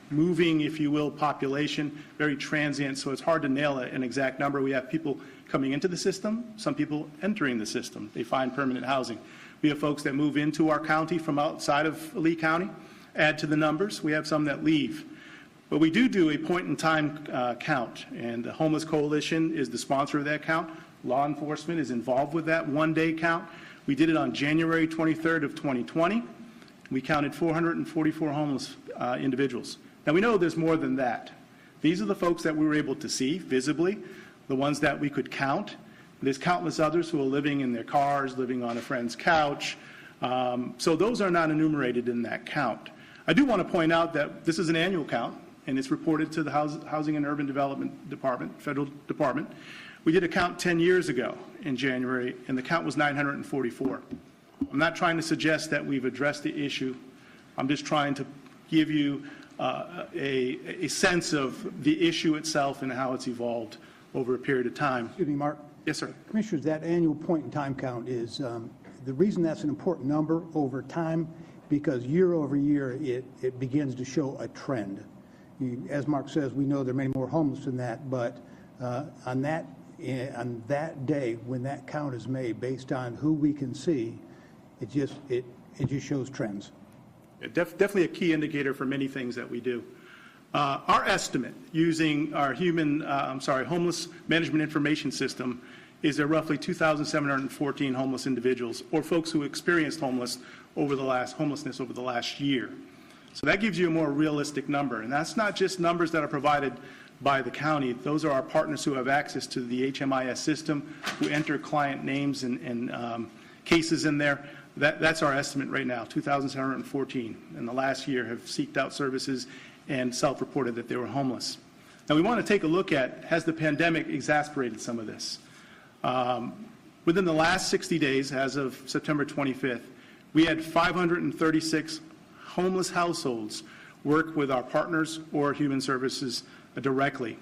moving, if you will, population, very transient, so it's hard to nail an exact number. We have people coming into the system, some people entering the system. They find permanent housing. We have folks that move into our county from outside of Lee County, add to the numbers. We have some that leave. But we do a point-in-time count, and the Homeless Coalition is the sponsor of that count. Law enforcement is involved with that one-day count. We did it on January 23rd of 2020. We counted 444 homeless individuals. Now, we know there's more than that. These are the folks that we were able to see visibly, the ones that we could count. There's countless others who are living in their cars, living on a friend's couch. So those are not enumerated in that count. I do want to point out that this is an annual count, and it's reported to the Housing and Urban Development Department, federal department. We did a count 10 years ago in January, and the count was 944. I'm not trying to suggest that we've addressed the issue. I'm just trying to give you a sense of the issue itself and how it's evolved over a period of time. Excuse me, Mark. Yes, sir. Commissioners, that annual point-in-time count is, the reason that's an important number over time, because year over year, it begins to show a trend. As Mark says, we know there are many more homeless than that, but on that day when that count is made, based on who we can see, it just shows trends. Definitely a key indicator for many things that we do. Our estimate using our homeless management information system is there roughly 2,714 homeless individuals or folks who experienced homelessness over the last year. So that gives you a more realistic number. And that's not just numbers that are provided by the county. Those are our partners who have access to the HMIS system, who enter client names and cases in there. That's our estimate right now, 2,714 in the last year have seeked out services and self-reported that they were homeless. Now we want to take a look at, has the pandemic exacerbated some of this? Within the last 60 days, as of September 25th, we had 536 homeless households work with our partners or human services directly.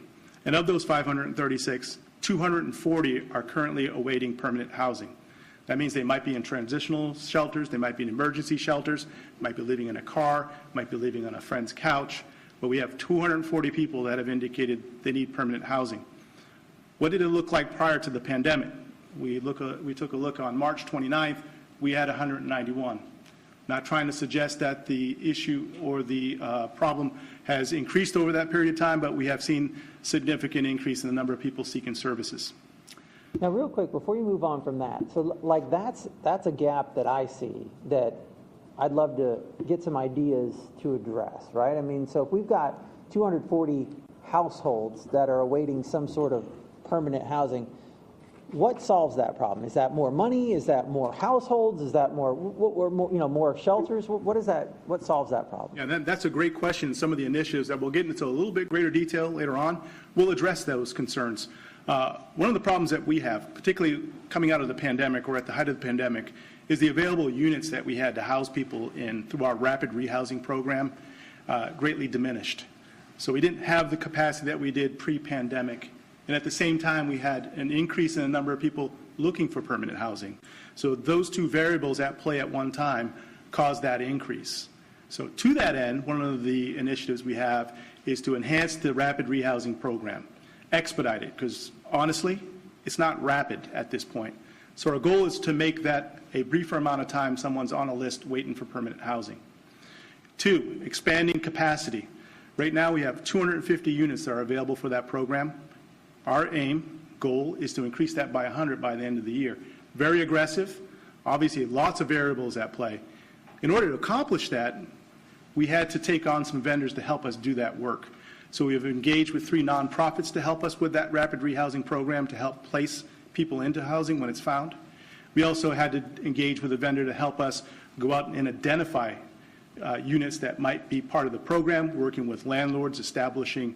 And of those 536, 240 are currently awaiting permanent housing. That means they might be in transitional shelters, they might be in emergency shelters, might be living in a car, might be living on a friend's couch, but we have 240 people that have indicated they need permanent housing. What did it look like prior to the pandemic? We took a look on March 29th, we had 191. Not trying to suggest that the issue or the problem has increased over that period of time, but we have seen significant increase in the number of people seeking services. Now, real quick, before you move on from that, so like that's a gap that I see that I'd love to get some ideas to address, right? I mean, so if we've got 240 households that are awaiting some sort of permanent housing, what solves that problem? Is that more money? Is that more households? Is that more shelters? What is that? What solves that problem? Yeah, that's a great question. Some of the initiatives that we'll get into a little bit greater detail later on will address those concerns. One of the problems that we have, particularly coming out of the pandemic or at the height of the pandemic, is the available units that we had to house people in through our rapid rehousing program greatly diminished. So we didn't have the capacity that we did pre-pandemic. And at the same time, we had an increase in the number of people looking for permanent housing. So those two variables at play at one time caused that increase. So to that end, one of the initiatives we have is to enhance the rapid rehousing program, expedite it, because honestly, it's not rapid at this point. So our goal is to make that a briefer amount of time someone's on a list waiting for permanent housing. 2, expanding capacity. Right now we have 250 units that are available for that program. Our goal is to increase that by 100 by the end of the year. Very aggressive, obviously lots of variables at play. In order to accomplish that, we had to take on some vendors to help us do that work. So we have engaged with 3 nonprofits to help us with that rapid rehousing program to help place people into housing when it's found. We also had to engage with a vendor to help us go out and identify units that might be part of the program, working with landlords, establishing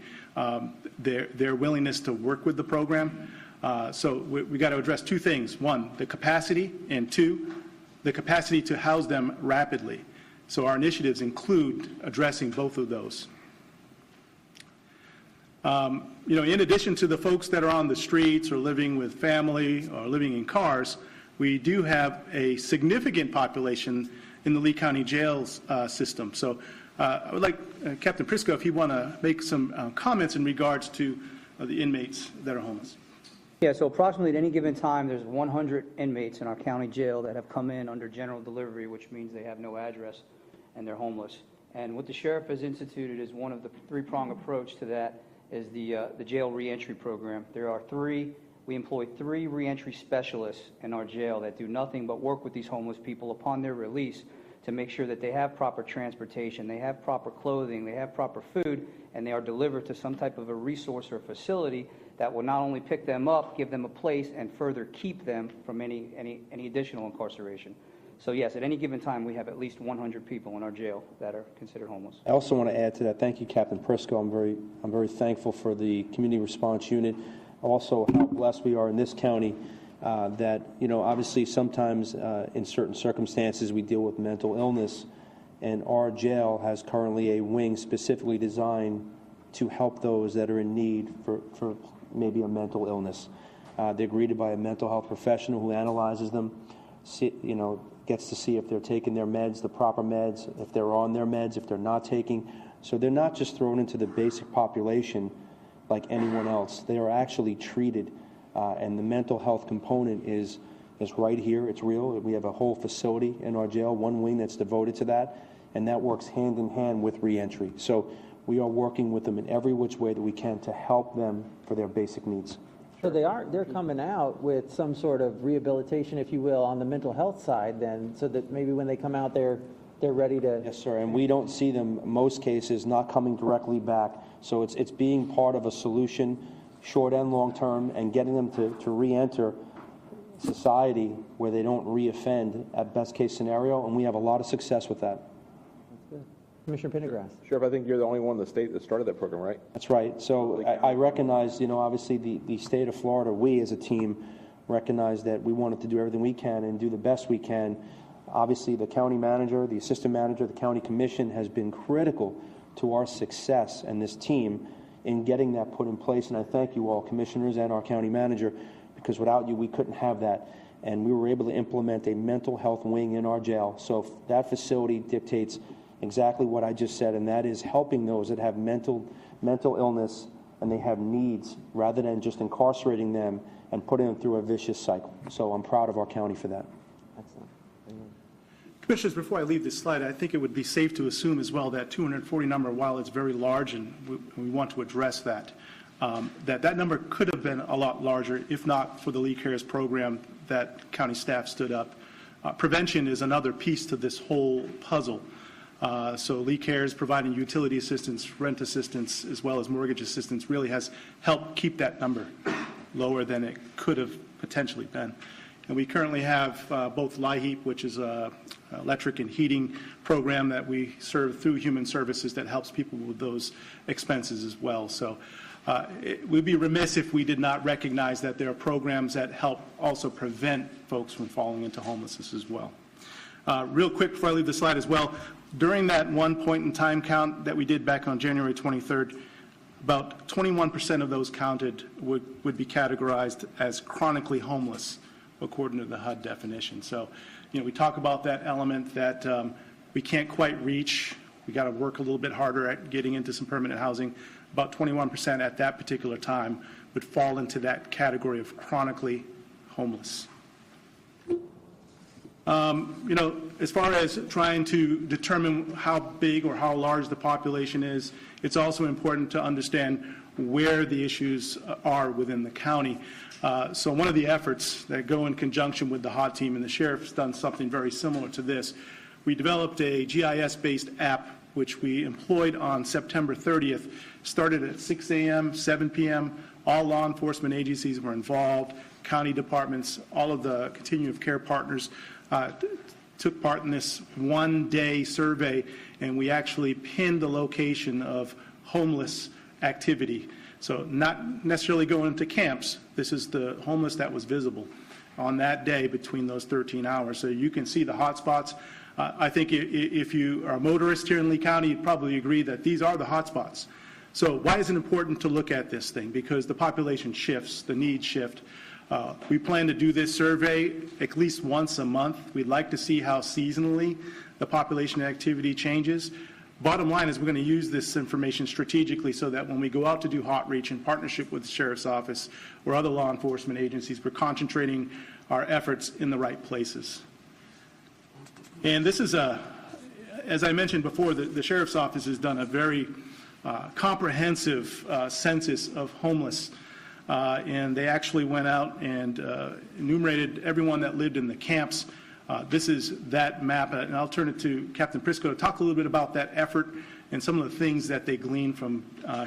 their willingness to work with the program. So we got to address two things. One, the capacity, and two, the capacity to house them rapidly. So our initiatives include addressing both of those. In addition to the folks that are on the streets or living with family or living in cars, we do have a significant population in the Lee County Jails system. So I would like Captain Prisco, if you want to make some comments in regards to the inmates that are homeless. Yeah, so approximately at any given time, there's 100 inmates in our county jail that have come in under general delivery, which means they have no address and they're homeless. And what the sheriff has instituted is one of the three-prong approach to that is the jail reentry program. We employ 3 reentry specialists in our jail that do nothing but work with these homeless people upon their release to make sure that they have proper transportation, they have proper clothing, they have proper food, and they are delivered to some type of a resource or facility that will not only pick them up, give them a place, and further keep them from any additional incarceration. So yes, at any given time, we have at least 100 people in our jail that are considered homeless. I also want to add to that. Thank you, Captain Prisco. I'm very thankful for the community response unit. Also, how blessed we are in this county that, obviously sometimes in certain circumstances we deal with mental illness, and our jail has currently a wing specifically designed to help those that are in need for maybe a mental illness. They're greeted by a mental health professional who analyzes them, gets to see if they're taking their meds, the proper meds, if they're on their meds, if they're not taking. So they're not just thrown into the basic population like anyone else. They are actually treated, and the mental health component is right here. It's real. We have a whole facility in our jail, one wing that's devoted to that, and that works hand in hand with reentry. So we are working with them in every which way that we can to help them for their basic needs. So they're coming out with some sort of rehabilitation, if you will, on the mental health side then, so that maybe when they come out they're ready to... Yes, sir, and we don't see them, most cases, not coming directly back. So it's being part of a solution, short and long term, and getting them to re-enter society where they don't re-offend at best case scenario, and we have a lot of success with that. Commissioner Pendergrass. Sheriff, I think you're the only one in the state that started that program, right? That's right. So I recognize, obviously the state of Florida, we as a team recognize that we wanted to do everything we can and do the best we can. Obviously, the county manager, the assistant manager, the county commission has been critical to our success and this team in getting that put in place. And I thank you all, commissioners and our county manager, because without you, we couldn't have that. And we were able to implement a mental health wing in our jail. So that facility dictates exactly what I just said, and that is helping those that have mental illness and they have needs, rather than just incarcerating them and putting them through a vicious cycle. So I'm proud of our county for that. Excellent. Commissioners, before I leave this slide, I think it would be safe to assume as well that 240 number, while it's very large and we want to address that, that number could have been a lot larger if not for the Lee Cares program that county staff stood up. Prevention is another piece to this whole puzzle. So Lee Cares providing utility assistance, rent assistance, as well as mortgage assistance really has helped keep that number lower than it could have potentially been. And we currently have both LIHEAP, which is an electric and heating program that we serve through Human Services that helps people with those expenses as well. So we'd be remiss if we did not recognize that there are programs that help also prevent folks from falling into homelessness as well. Real quick before I leave the slide as well, during that one point in time count that we did back on January 23rd, about 21% of those counted would be categorized as chronically homeless, according to the HUD definition. So, we talk about that element that we can't quite reach. We got to work a little bit harder at getting into some permanent housing. About 21% at that particular time would fall into that category of chronically homeless. As far as trying to determine how big or how large the population is, it's also important to understand where the issues are within the county. So one of the efforts that go in conjunction with the HOT team, and the sheriff's done something very similar to this, we developed a GIS-based app which we employed on September 30th, started at 6 a.m., 7 p.m. All law enforcement agencies were involved, county departments, all of the continuum of care partners, took part in this one-day survey, and we actually pinned the location of homeless activity. So not necessarily going to camps. This is the homeless that was visible on that day between those 13 hours. So you can see the hot spots. I think if you are a motorist here in Lee County, you'd probably agree that these are the hot spots. So why is it important to look at this thing? Because the population shifts, the needs shift. We plan to do this survey at least once a month. We'd like to see how seasonally the population activity changes. Bottom line is we're going to use this information strategically so that when we go out to do hot reach in partnership with the Sheriff's Office or other law enforcement agencies, we're concentrating our efforts in the right places. And this is as I mentioned before, the Sheriff's Office has done a very comprehensive census of homeless. And they actually went out and enumerated everyone that lived in the camps. This is that map, and I'll turn it to Captain Prisco to talk a little bit about that effort and some of the things that they gleaned from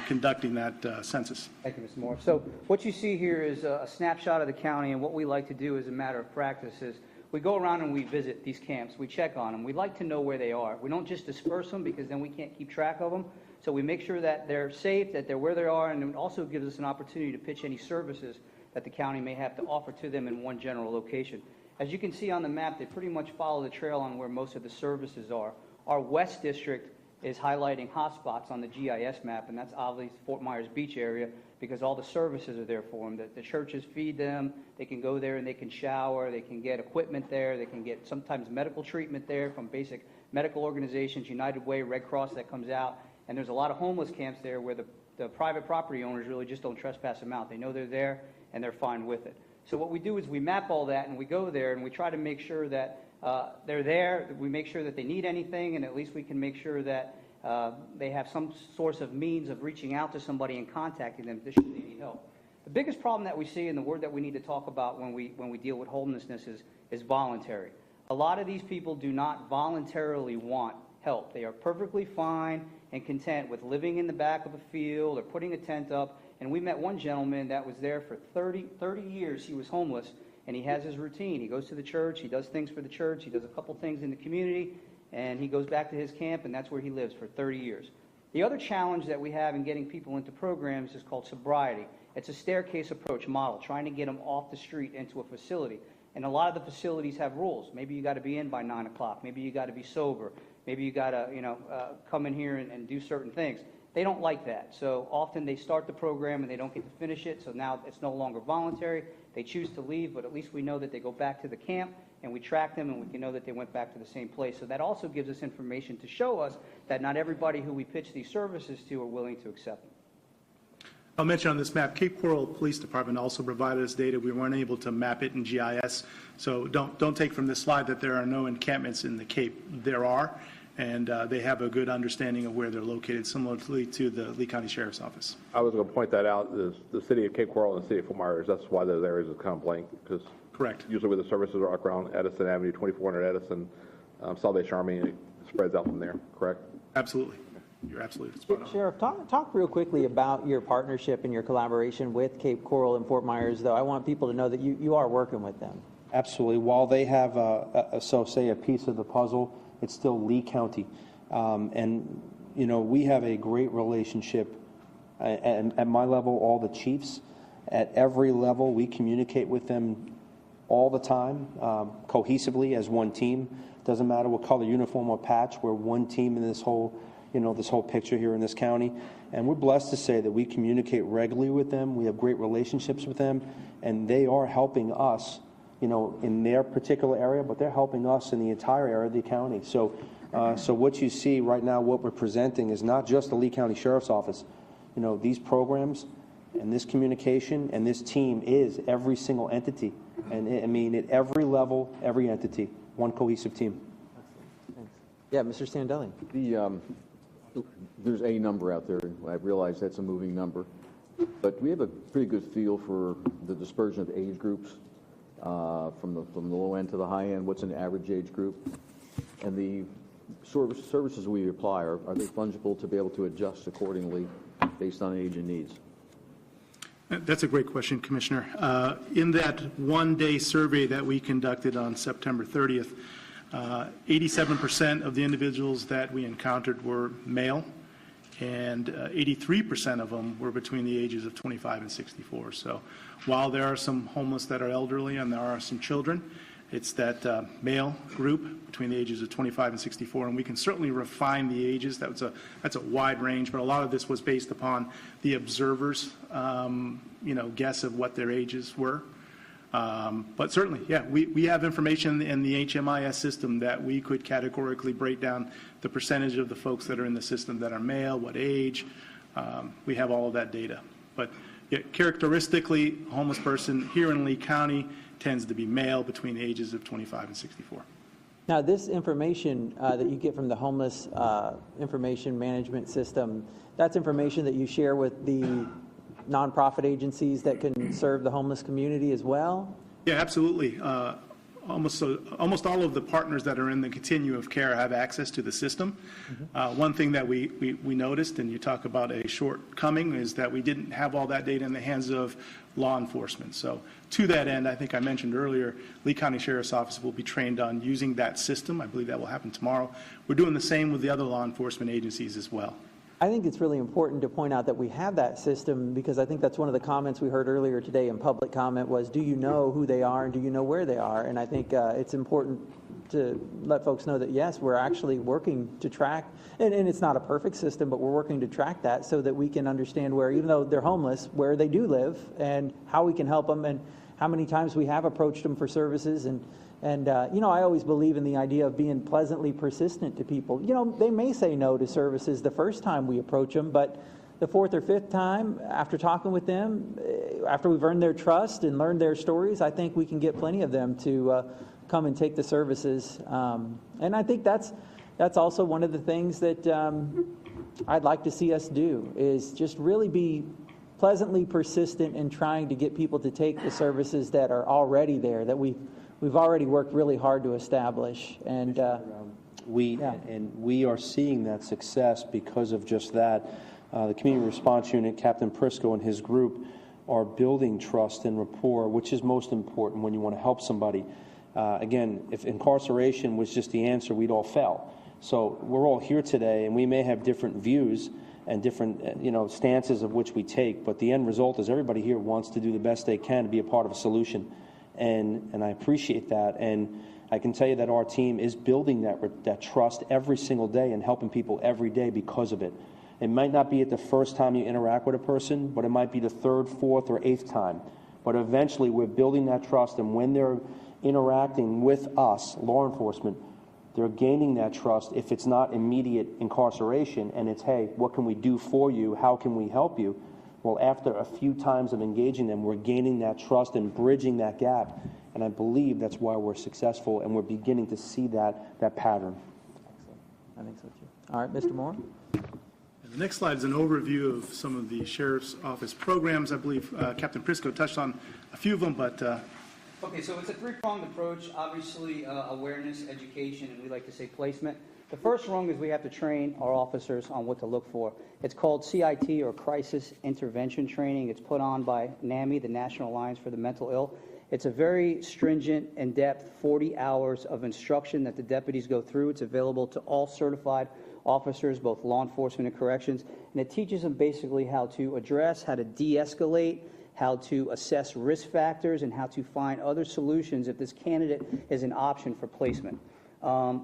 conducting that census. Thank you, Mr. Moore. So what you see here is a snapshot of the county, and what we like to do as a matter of practice is we go around and we visit these camps. We check on them. We like to know where they are. We don't just disperse them because then we can't keep track of them. So we make sure that they're safe, that they're where they are, and it also gives us an opportunity to pitch any services that the county may have to offer to them in one general location. As you can see on the map, they pretty much follow the trail on where most of the services are. Our West District is highlighting hotspots on the GIS map, and that's obviously Fort Myers Beach area because all the services are there for them. The churches feed them. They can go there and they can shower. They can get equipment there. They can get sometimes medical treatment there from basic medical organizations, United Way, Red Cross that comes out. And there's a lot of homeless camps there where the private property owners really just don't trespass them out. They know they're there and they're fine with it. So what we do is we map all that and we go there and we try to make sure that they're there. We make sure that they need anything, and at least we can make sure that they have some source of means of reaching out to somebody and contacting them should they need help. The biggest problem that we see, and the word that we need to talk about when we deal with homelessness is voluntary. A lot of these people do not voluntarily want help. They are perfectly fine and content with living in the back of a field or putting a tent up. And we met one gentleman that was there for 30 years. He was homeless, and he has his routine. He goes to the church. He does things for the church. He does a couple things in the community, and he goes back to his camp, and that's where he lives for 30 years. The other challenge that we have in getting people into programs is called sobriety. It's a staircase approach model, trying to get them off the street into a facility. And a lot of the facilities have rules. Maybe you got to be in by 9 o'clock. Maybe you got to be sober. Maybe you got to, come in here and do certain things. They don't like that. So often they start the program and they don't get to finish it. So now it's no longer voluntary. They choose to leave, but at least we know that they go back to the camp and we track them and we can know that they went back to the same place. So that also gives us information to show us that not everybody who we pitch these services to are willing to accept them. I'll mention on this map, Cape Coral Police Department also provided us data. We weren't able to map it in GIS. So don't take from this slide that there are no encampments in the Cape. There are. And they have a good understanding of where they're located, similarly to the Lee County Sheriff's Office. I was going to point that out. The city of Cape Coral and the city of Fort Myers, that's why those areas are kind of blank, because correct. Usually where the services are around Edison Avenue, 2400 Edison, Salvation Army, it spreads out from there, correct? Absolutely. You're absolutely spot on. Sheriff, talk real quickly about your partnership and your collaboration with Cape Coral and Fort Myers, though. I want people to know that you are working with them. Absolutely. While they have, a piece of the puzzle, it's still Lee County. And, we have a great relationship at my level, all the chiefs. At every level, we communicate with them all the time, cohesively as one team. Doesn't matter what color uniform or patch, we're one team in this whole picture here in this county. And we're blessed to say that we communicate regularly with them. We have great relationships with them, and they are helping us in their particular area, but they're helping us in the entire area of the county. So what you see right now, what we're presenting is not just the Lee County Sheriff's Office. These programs and this communication and this team is every single entity. And at every level, every entity, one cohesive team. Thanks. Yeah, Mr. Standelli. There's a number out there. I realize that's a moving number, but we have a pretty good feel for the dispersion of age groups. From the low end to the high end, what's an average age group? And the services we apply, are they fungible to be able to adjust accordingly based on age and needs? That's a great question, Commissioner. In that one-day survey that we conducted on September 30th, 87% of the individuals that we encountered were male, and 83% of them were between the ages of 25 and 64. So while there are some homeless that are elderly and there are some children, it's that male group between the ages of 25 and 64, and we can certainly refine the ages. That's a wide range, but a lot of this was based upon the observers' guess of what their ages were. But certainly, yeah, we have information in the HMIS system that we could categorically break down the percentage of the folks that are in the system that are male, what age. We have all of that data. But yeah, characteristically, a homeless person here in Lee County tends to be male between the ages of 25 and 64. Now, this information that you get from the homeless information management system, that's information that you share with the nonprofit agencies that can serve the homeless community as well? Yeah, absolutely. Almost all of the partners that are in the continuum of care have access to the system. One thing that we noticed, and you talk about a shortcoming, is that we didn't have all that data in the hands of law enforcement. So to that end, I think I mentioned earlier, Lee County Sheriff's Office will be trained on using that system. I believe that will happen tomorrow. We're doing the same with the other law enforcement agencies as well. I think it's really important to point out that we have that system, because I think that's one of the comments we heard earlier today in public comment was, do you know who they are and do you know where they are? And I think it's important to let folks know that, yes, we're actually working to track, and it's not a perfect system, but we're working to track that so that we can understand where, even though they're homeless, where they do live and how we can help them and how many times we have approached them for services. And I always believe in the idea of being pleasantly persistent to people. They may say no to services the first time we approach them, but the fourth or fifth time, after talking with them, after we've earned their trust and learned their stories, I think we can get plenty of them to come and take the services. And I think that's also one of the things that I'd like to see us do, is just really be pleasantly persistent in trying to get people to take the services that are already there, that we've already worked really hard to establish. And we are seeing that success because of just that. The Community Response Unit, Captain Prisco and his group are building trust and rapport, which is most important when you want to help somebody. Again, if incarceration was just the answer, we'd all fail. So we're all here today, and we may have different views and different stances of which we take, but the end result is everybody here wants to do the best they can to be a part of a solution. And I appreciate that, and I can tell you that our team is building that trust every single day and helping people every day because of it. It might not be at the first time you interact with a person, but it might be the third, fourth, or eighth time. But eventually we're building that trust, and when they're interacting with us, law enforcement, they're gaining that trust. If it's not immediate incarceration and it's, hey, what can we do for you? How can we help you? Well, after a few times of engaging them, we're gaining that trust and bridging that gap. And I believe that's why we're successful, and we're beginning to see that pattern. I think so too. All right, Mr. Moore. The next slide is an overview of some of the Sheriff's Office programs. I believe Captain Prisco touched on a few of them, but... Okay, so it's a three-pronged approach. Obviously, awareness, education, and we like to say placement. The first rung is we have to train our officers on what to look for. It's called CIT, or Crisis Intervention Training. It's put on by NAMI, the National Alliance for the Mental Ill. It's a very stringent, in-depth 40 hours of instruction that the deputies go through. It's available to all certified officers, both law enforcement and corrections, and it teaches them basically how to address, how to de-escalate, how to assess risk factors, and how to find other solutions if this candidate is an option for placement.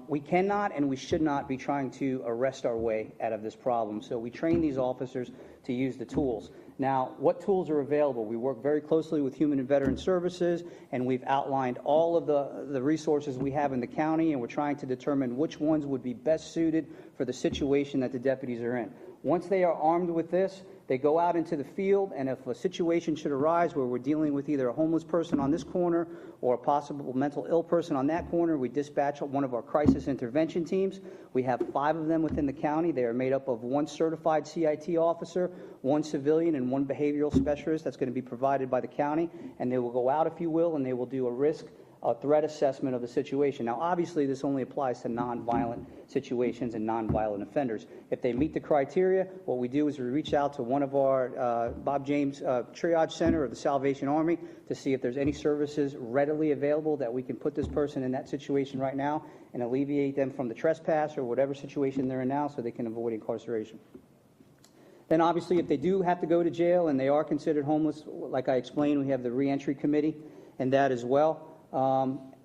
We cannot and we should not be trying to arrest our way out of this problem, so we train these officers to use the tools. Now, what tools are available? We work very closely with Human and Veteran Services, and we've outlined all of the resources we have in the county, and we're trying to determine which ones would be best suited for the situation that the deputies are in. Once they are armed with this, they go out into the field, and if a situation should arise where we're dealing with either a homeless person on this corner or a possible mental ill person on that corner, we dispatch one of our crisis intervention teams. We have 5 of them within the county. They are made up of 1 certified CIT officer, 1 civilian, and 1 behavioral specialist that's going to be provided by the county, and they will go out, if you will, and they will do a risk a threat assessment of the situation. Now, obviously, this only applies to nonviolent situations and nonviolent offenders. If they meet the criteria, what we do is we reach out to one of our Bob James Triage Center of the Salvation Army to see if there's any services readily available that we can put this person in that situation right now and alleviate them from the trespass or whatever situation they're in now so they can avoid incarceration. Then obviously, if they do have to go to jail and they are considered homeless, like I explained, we have the reentry committee and that as well.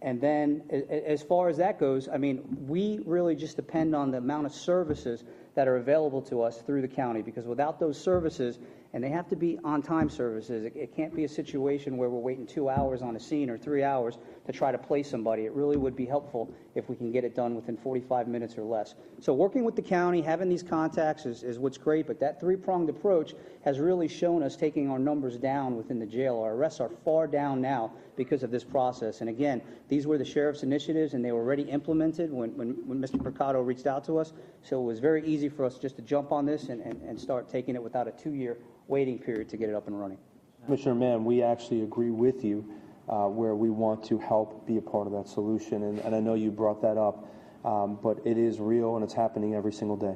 And then as far as that goes, I mean, we really just depend on the amount of services that are available to us through the county, because without those services, and they have to be on-time services, it can't be a situation where we're waiting 2 hours on a scene or 3 hours to try to place somebody. It really would be helpful if we can get it done within 45 minutes or less. So working with the county, having these contacts is what's great, but that three-pronged approach has really shown us taking our numbers down within the jail. Our arrests are far down now because of this process. And again, these were the sheriff's initiatives, and they were already implemented when Mr. Mercado reached out to us. So it was very easy for us just to jump on this and start taking it without a 2-year waiting period to get it up and running. Commissioner Mann, we actually agree with you where we want to help be a part of that solution. And I know you brought that up, but it is real and it's happening every single day.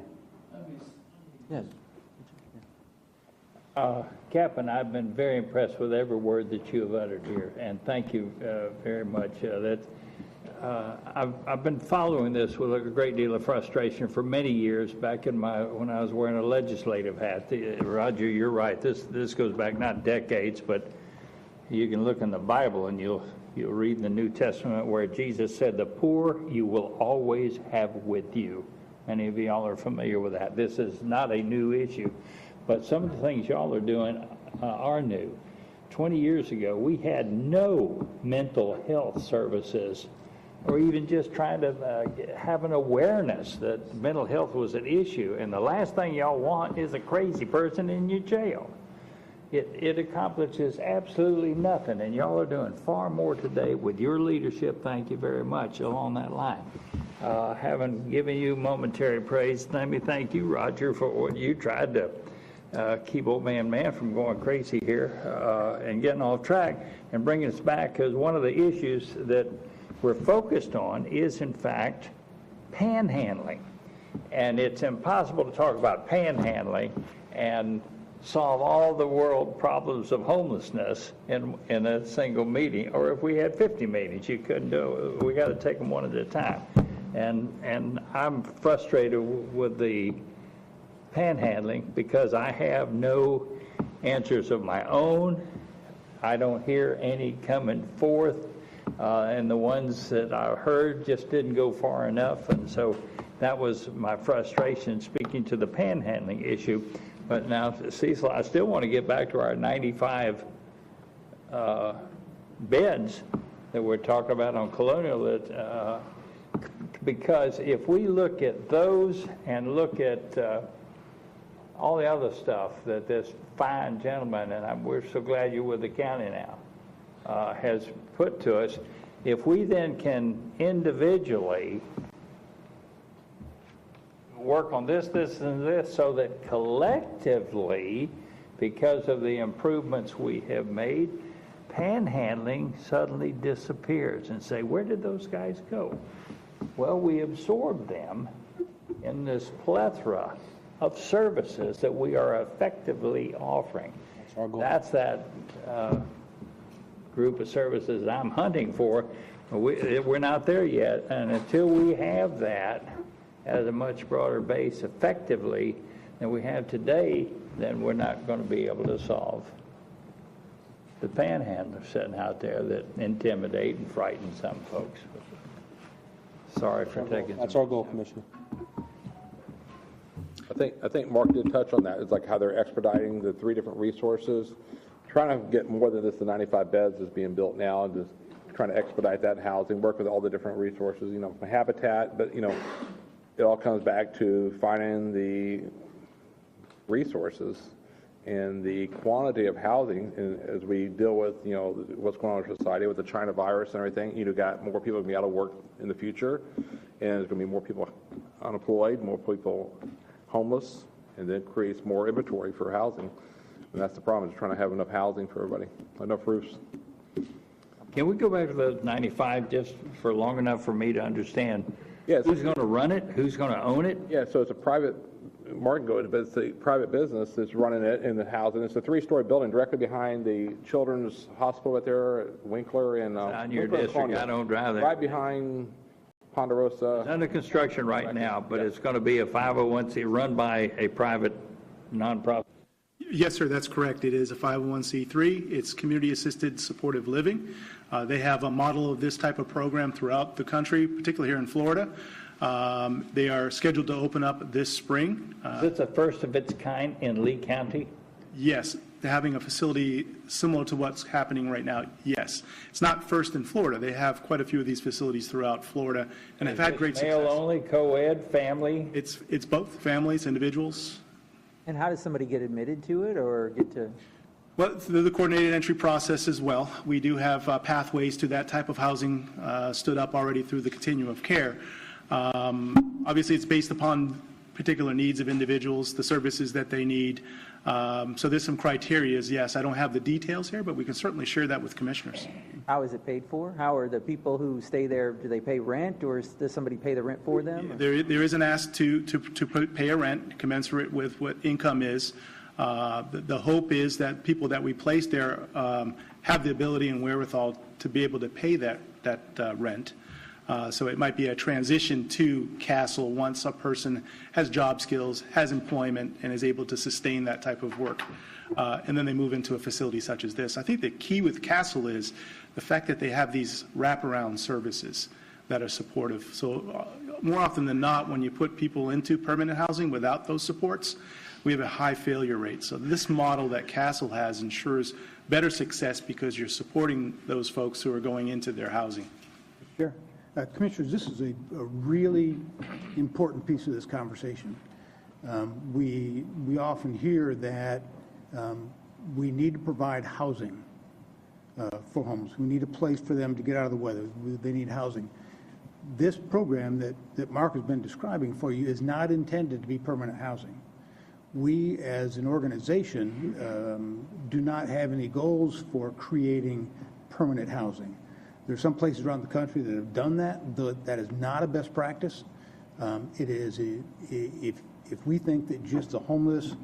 Yes. Captain, I've been very impressed with every word that you have uttered here, and thank you very much. I've been following this with a great deal of frustration for many years. Back in when I was wearing a legislative hat, Roger, you're right. This goes back not decades, but you can look in the Bible and you'll read in the New Testament where Jesus said, "The poor you will always have with you." Many of y'all are familiar with that. This is not a new issue, but some of the things y'all are doing are new. 20 years ago, we had no mental health services, or even just trying to have an awareness that mental health was an issue. And the last thing y'all want is a crazy person in your jail. It accomplishes absolutely nothing, and y'all are doing far more today with your leadership. Thank you very much along that line. Having given you momentary praise, let me thank you, Roger, for what you tried to keep old man from going crazy here and getting off track and bringing us back, because one of the issues that we're focused on is, in fact, panhandling. And it's impossible to talk about panhandling and solve all the world problems of homelessness in a single meeting, or if we had 50 meetings, you couldn't do it. We got to take them one at a time. And I'm frustrated with the panhandling because I have no answers of my own. I don't hear any coming forth, and the ones that I heard just didn't go far enough, and so that was my frustration speaking to the panhandling issue. But now, Cecil, I still want to get back to our 95 beds that we're talking about on Colonial, because if we look at those and look at all the other stuff that this fine gentleman, and we're so glad you're with the county now, has put to us, if we then can individually work on this, and this, so that collectively, because of the improvements we have made, panhandling suddenly disappears, and say, where did those guys go? Well, we absorbed them in this plethora of services that we are effectively offering. That's our goal. That's that group of services I'm hunting for. We're not there yet, and until we have that at a much broader base effectively than we have today, then we're not going to be able to solve the panhandlers sitting out there that intimidate and frighten some folks. Sorry for taking. That's our goal, Commissioner. I think Mark did touch on that. It's like how they're expediting the 3 different resources, trying to get more than just the 95 beds that's being built now, and just trying to expedite that housing, work with all the different resources, habitat, but, it all comes back to finding the resources and the quantity of housing. And as we deal with, what's going on in society with the China virus and everything, got more people going to be out of work in the future, and there's going to be more people unemployed, more people homeless, and then creates more inventory for housing. And that's the problem, is trying to have enough housing for everybody, enough roofs. Can we go back to the 95 just for long enough for me to understand? Yes. Who's going to run it? Who's going to own it? Yeah, so it's a private, Martin go but it's a private business that's running it in the housing. It's a 3-story building directly behind the Children's Hospital right there, Winkler and On your Winkler and district, Colonial. I don't drive there. Right behind Ponderosa. It's under construction right now, but it's going to be a 501c run by a private nonprofit. Yes, sir, that's correct. It is a 501c3. It's community-assisted supportive living. They have a model of this type of program throughout the country, particularly here in Florida. They are scheduled to open up this spring. Is this the first of its kind in Lee County? Yes, they're having a facility similar to what's happening right now, yes. It's not first in Florida. They have quite a few of these facilities throughout Florida and have had great success. Male only, co-ed, family? It's both, families, individuals. And how does somebody get admitted to it or get to? Well, through the coordinated entry process as well. We do have pathways to that type of housing stood up already through the continuum of care. Obviously, it's based upon particular needs of individuals, the services that they need. So there's some criteria. Yes, I don't have the details here, but we can certainly share that with commissioners. How is it paid for? How are the people who stay there, do they pay rent, or does somebody pay the rent for them? There is an ask to pay a rent commensurate with what income is. The hope is that people that we place there have the ability and wherewithal to be able to pay that rent. So it might be a transition to Castle once a person has job skills, has employment, and is able to sustain that type of work. And then they move into a facility such as this. I think the key with Castle is the fact that they have these wraparound services that are supportive. So more often than not, when you put people into permanent housing without those supports, we have a high failure rate. So this model that Castle has ensures better success because you're supporting those folks who are going into their housing. Sure. Commissioners, this is a really important piece of this conversation. We often hear that we need to provide housing for homeless. We need a place for them to get out of the weather. They need housing. This program that Mark has been describing for you is not intended to be permanent housing. We, as an organization, do not have any goals for creating permanent housing. There's some places around the country that have done that. That is not a best practice. It is if we think that just the homeless,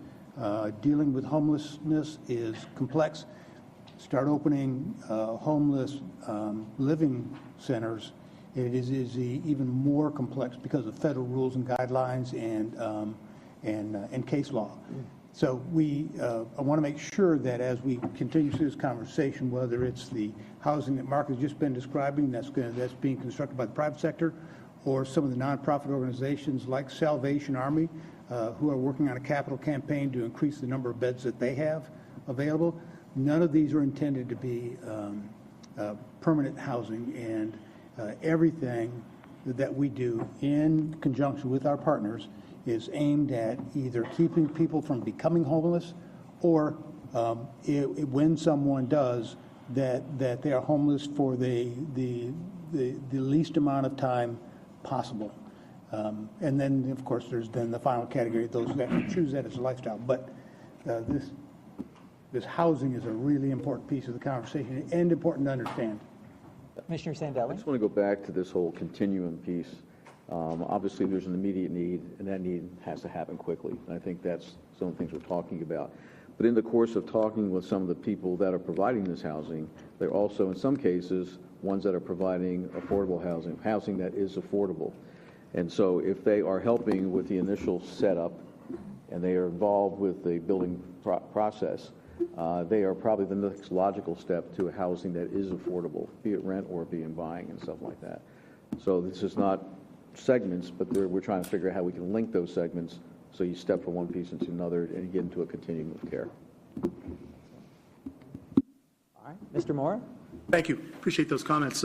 dealing with homelessness is complex, start opening homeless living centers. It is even more complex because of federal rules and guidelines and case law. So I want to make sure that as we continue through this conversation, whether it's the housing that Mark has just been describing that's being constructed by the private sector, or some of the nonprofit organizations like Salvation Army, who are working on a capital campaign to increase the number of beds that they have available, none of these are intended to be permanent housing, and everything that we do in conjunction with our partners is aimed at either keeping people from becoming homeless, or when someone does, that they are homeless for the least amount of time possible. And then, of course, there's then the final category of those who actually choose that as a lifestyle. But this housing is a really important piece of the conversation and important to understand. Commissioner I Sandelli? just want to go back to this whole continuum piece. Obviously, there's an immediate need, and that need has to happen quickly. And I think that's some of the things we're talking about. But in the course of talking with some of the people that are providing this housing, they're also, in some cases, ones that are providing affordable housing, housing that is affordable. And so if they are helping with the initial setup and they are involved with the building process, they are probably the next logical step to a housing that is affordable, be it rent or be it buying and stuff like that. So this is not segments, but we're trying to figure out how we can link those segments so you step from one piece into another and you get into a continuum of care. All right. Mr. Moore? Thank you. Appreciate those comments.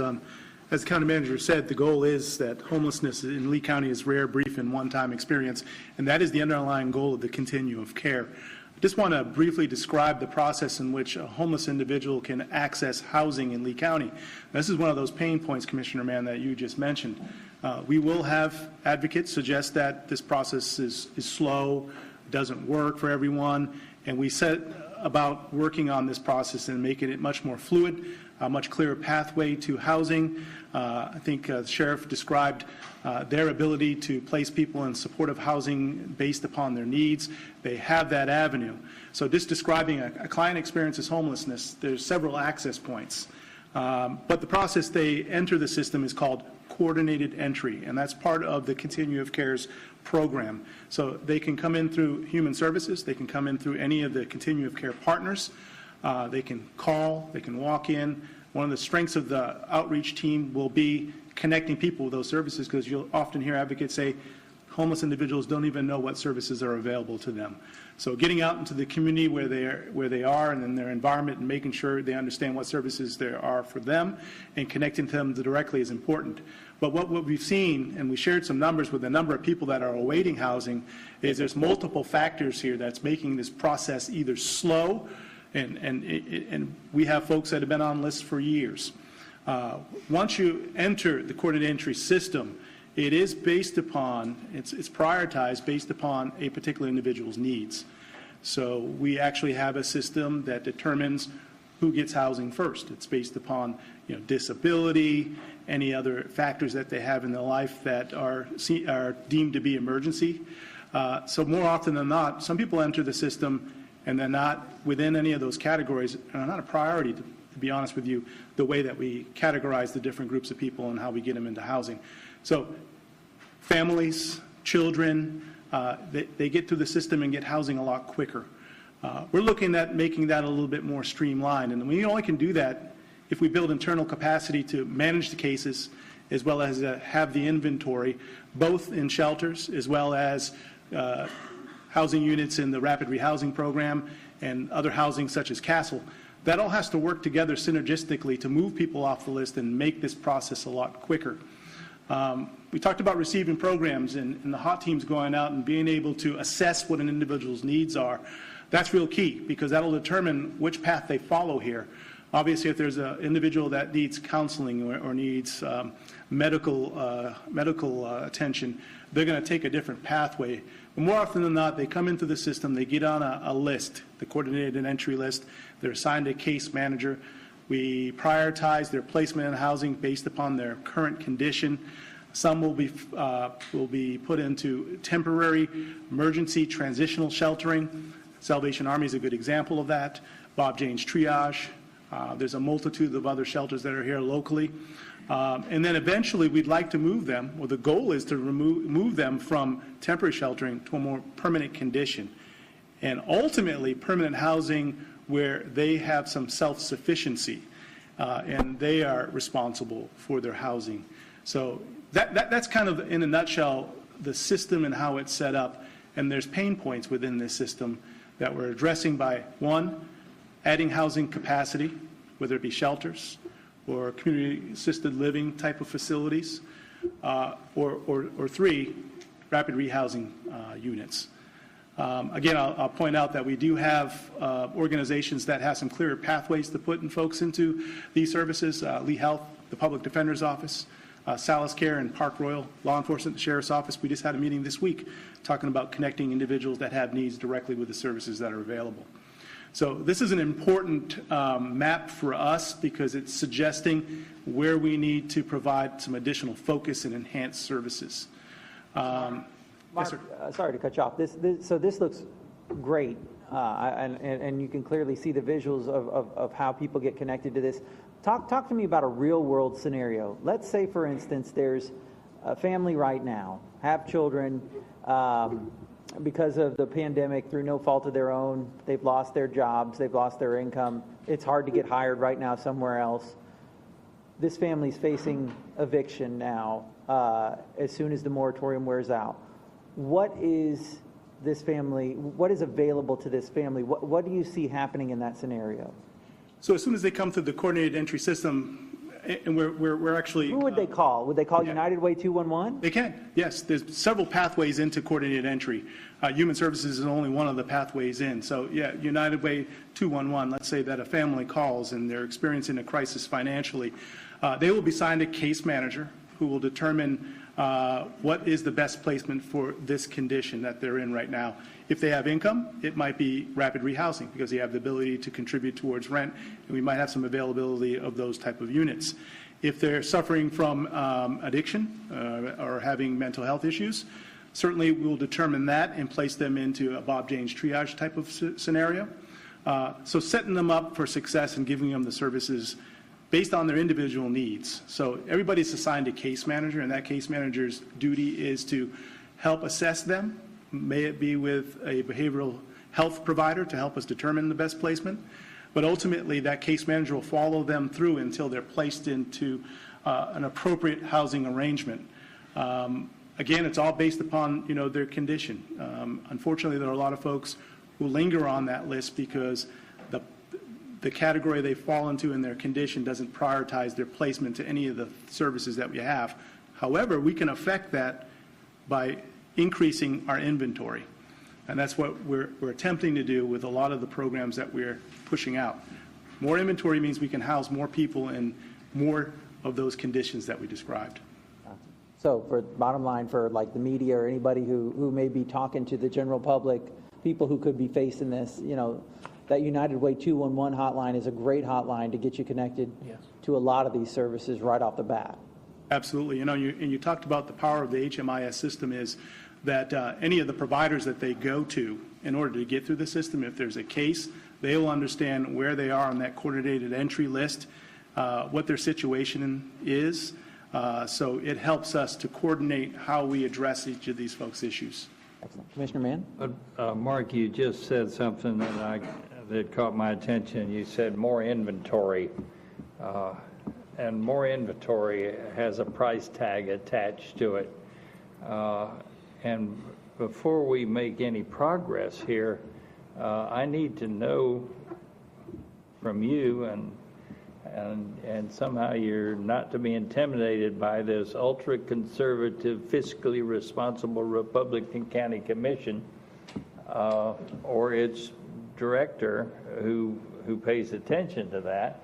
As the county manager said, the goal is that homelessness in Lee County is rare, brief, and one-time experience, and that is the underlying goal of the continuum of care. I just want to briefly describe the process in which a homeless individual can access housing in Lee County. This is one of those pain points, Commissioner Mann, that you just mentioned. We will have advocates suggest that this process is slow, doesn't work for everyone, and we set about working on this process and making it much more fluid, a much clearer pathway to housing. I think the sheriff described their ability to place people in supportive housing based upon their needs. They have that avenue. So just describing a client experiences homelessness, there's several access points. But the process they enter the system is called coordinated entry, and that's part of the Continuum of Care's program. So they can come in through Human Services, they can come in through any of the Continuum of Care partners, they can call, they can walk in. One of the strengths of the outreach team will be connecting people with those services, because you'll often hear advocates say homeless individuals don't even know what services are available to them. So getting out into the community where they are and in their environment and making sure they understand what services there are for them and connecting to them directly is important. But what we've seen, and we shared some numbers with the number of people that are awaiting housing, is there's multiple factors here that's making this process either slow, and we have folks that have been on lists for years. Once you enter the coordinated entry system, it is based upon, it's prioritized based upon a particular individual's needs. So we actually have a system that determines who gets housing first. It's based upon, disability, any other factors that they have in their life that are deemed to be emergency. So more often than not, some people enter the system and they're not within any of those categories, and are not a priority, to be honest with you, the way that we categorize the different groups of people and how we get them into housing. So families, children, they get through the system and get housing a lot quicker. We're looking at making that a little bit more streamlined, and we only can do that if we build internal capacity to manage the cases, as well as have the inventory, both in shelters as well as housing units in the rapid rehousing program and other housing such as Castle. That all has to work together synergistically to move people off the list and make this process a lot quicker. We talked about receiving programs and the HOT teams going out and being able to assess what an individual's needs are. That's real key, because that'll determine which path they follow here. Obviously, if there's an individual that needs counseling or needs medical attention, they're going to take a different pathway. But more often than not, they come into the system, they get on a list, the coordinated entry list. They're assigned a case manager. We prioritize their placement in housing based upon their current condition. Some will be put into temporary, emergency, transitional sheltering. Salvation Army is a good example of that. Bob Jane's Triage. There's a multitude of other shelters that are here locally. And then eventually we'd like to move them, well, the goal is to move them from temporary sheltering to a more permanent condition. And ultimately, permanent housing where they have some self-sufficiency and they are responsible for their housing. So that's kind of, in a nutshell, the system and how it's set up. And there's pain points within this system that we're addressing by, one, adding housing capacity, whether it be shelters or community-assisted living type of facilities, or three, rapid rehousing units. Again, I'll point out that we do have organizations that have some clearer pathways to putting folks into these services. Lee Health, the Public Defender's Office, Salis Care and Park Royal Law Enforcement, the Sheriff's Office. We just had a meeting this week talking about connecting individuals that have needs directly with the services that are available. So this is an important map for us because it's suggesting where we need to provide some additional focus and enhanced services. Mark, yes, sir. Sorry to cut you off. So this looks great, and you can clearly see the visuals of how people get connected to this. Talk to me about a real-world scenario. Let's say, for instance, there's a family right now, have children, because of the pandemic, through no fault of their own, they've lost their jobs, they've lost their income. It's hard to get hired right now somewhere else. This family's facing eviction now as soon as the moratorium wears out. What is available to this family? What do you see happening in that scenario? So as soon as they come through the coordinated entry system, and we're actually... Who would they call? Would they call United Way 211? They can, yes. There's several pathways into coordinated entry. Human Services is only one of the pathways in. So, yeah, United Way 211, let's say that a family calls and they're experiencing a crisis financially, they will be assigned a case manager who will determine what is the best placement for this condition that they're in right now. If they have income, it might be rapid rehousing because they have the ability to contribute towards rent, and we might have some availability of those type of units. If they're suffering from addiction or having mental health issues, certainly we'll determine that and place them into a Bob James triage type of scenario. So setting them up for success and giving them the services based on their individual needs. So everybody's assigned a case manager, and that case manager's duty is to help assess them, may it be with a behavioral health provider to help us determine the best placement, but ultimately that case manager will follow them through until they're placed into an appropriate housing arrangement. Again, it's all based upon, their condition. Unfortunately, there are a lot of folks who linger on that list because the category they fall into in their condition doesn't prioritize their placement to any of the services that we have. However, we can affect that by increasing our inventory. And that's what we're attempting to do with a lot of the programs that we're pushing out. More inventory means we can house more people in more of those conditions that we described. So for bottom line, for like the media or anybody who may be talking to the general public, people who could be facing this, that United Way 211 hotline is a great hotline to get you connected to a lot of these services right off the bat. Absolutely. And you talked about the power of the HMIS system is that any of the providers that they go to in order to get through the system, if there's a case, they will understand where they are on that coordinated entry list, what their situation is. So it helps us to coordinate how we address each of these folks' issues. Excellent. Commissioner Mann? Mark, you just said something that caught my attention. You said more inventory, and more inventory has a price tag attached to it. And before we make any progress here, I need to know from you, and somehow you're not to be intimidated by this ultra-conservative, fiscally responsible Republican County Commission or its director who pays attention to that.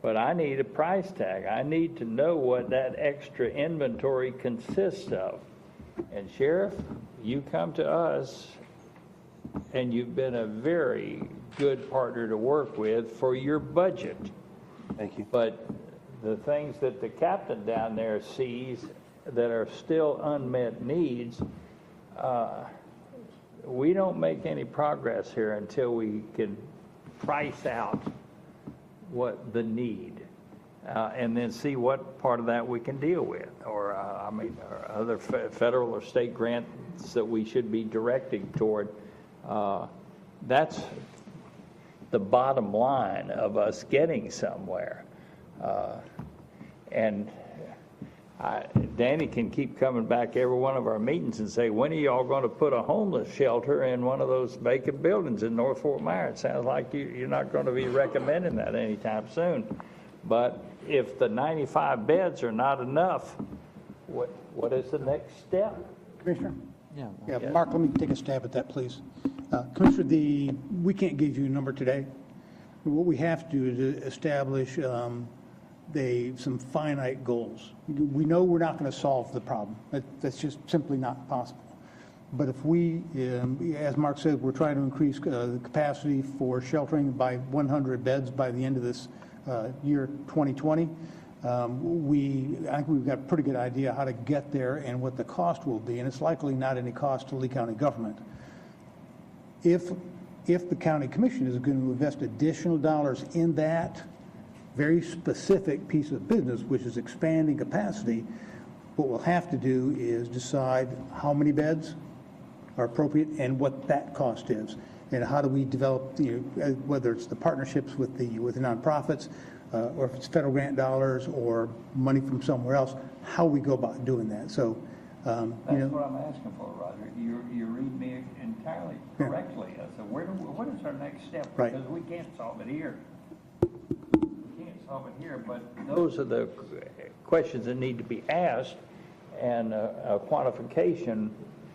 But I need a price tag. I need to know what that extra inventory consists of. And Sheriff, you come to us, and you've been a very good partner to work with for your budget. Thank you. But the things that the captain down there sees that are still unmet needs, we don't make any progress here until we can price out what the need, and then see what part of that we can deal with, or other federal or state grants that we should be directing toward. That's the bottom line of us getting somewhere. And Danny can keep coming back every one of our meetings and say, when are y'all going to put a homeless shelter in one of those vacant buildings in North Fort Myers? It sounds like you're not going to be recommending that anytime soon. But if the 95 beds are not enough, what is the next step? Commissioner? Yeah. Mark, let me take a stab at that, please. Commissioner, we can't give you a number today. What we have to do is establish some finite goals. We know we're not going to solve the problem. That's just simply not possible. But if we, as Mark said, we're trying to increase the capacity for sheltering by 100 beds by the end of this year 2020. I think we've got a pretty good idea how to get there and what the cost will be, and it's likely not any cost to Lee County government. If the county commission is going to invest additional dollars in that very specific piece of business, which is expanding capacity, what we'll have to do is decide how many beds are appropriate and what that cost is, and how do we develop, whether it's the partnerships with the nonprofits, or if it's federal grant dollars or money from somewhere else, how we go about doing that. So, That's what I'm asking for, Roger. You read me entirely correctly. I said, what is our next step? Right. Because we can't solve it here. We can't solve it here, but those are the questions that need to be asked and a quantification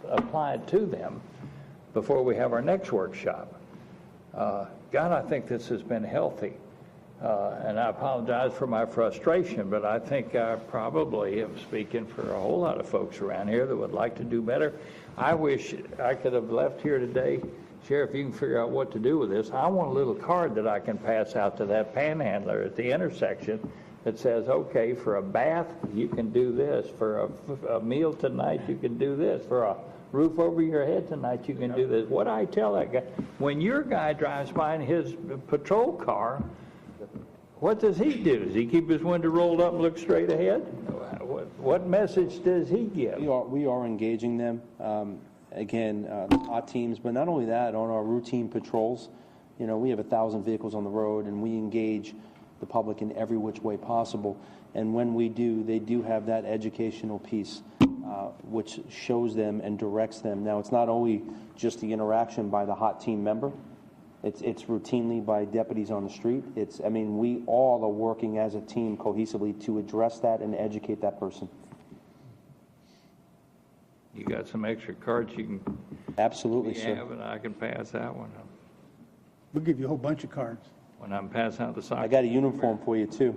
applied to them before we have our next workshop. God, I think this has been healthy. And I apologize for my frustration, but I think I probably am speaking for a whole lot of folks around here that would like to do better. I wish I could have left here today. Sheriff, you can figure out what to do with this. I want a little card that I can pass out to that panhandler at the intersection that says, okay, for a bath, you can do this. For a meal tonight, you can do this. For a roof over your head tonight, you can do this. What I tell that guy, when your guy drives by in his patrol car, what does he do? Does he keep his window rolled up and look straight ahead? What message does he give? We are engaging them, the hot teams, but not only that, on our routine patrols, we have 1,000 vehicles on the road, and we engage the public in every which way possible. And when we do, they do have that educational piece, which shows them and directs them. Now, it's not only just the interaction by the hot team member. It's routinely by deputies on the street. We all are working as a team cohesively to address that and educate that person. You got some extra cards you can Absolutely, sir. have, and I can pass that one We'll give you a whole bunch of cards. when I'm passing out the soccer. I got a uniform for you, too.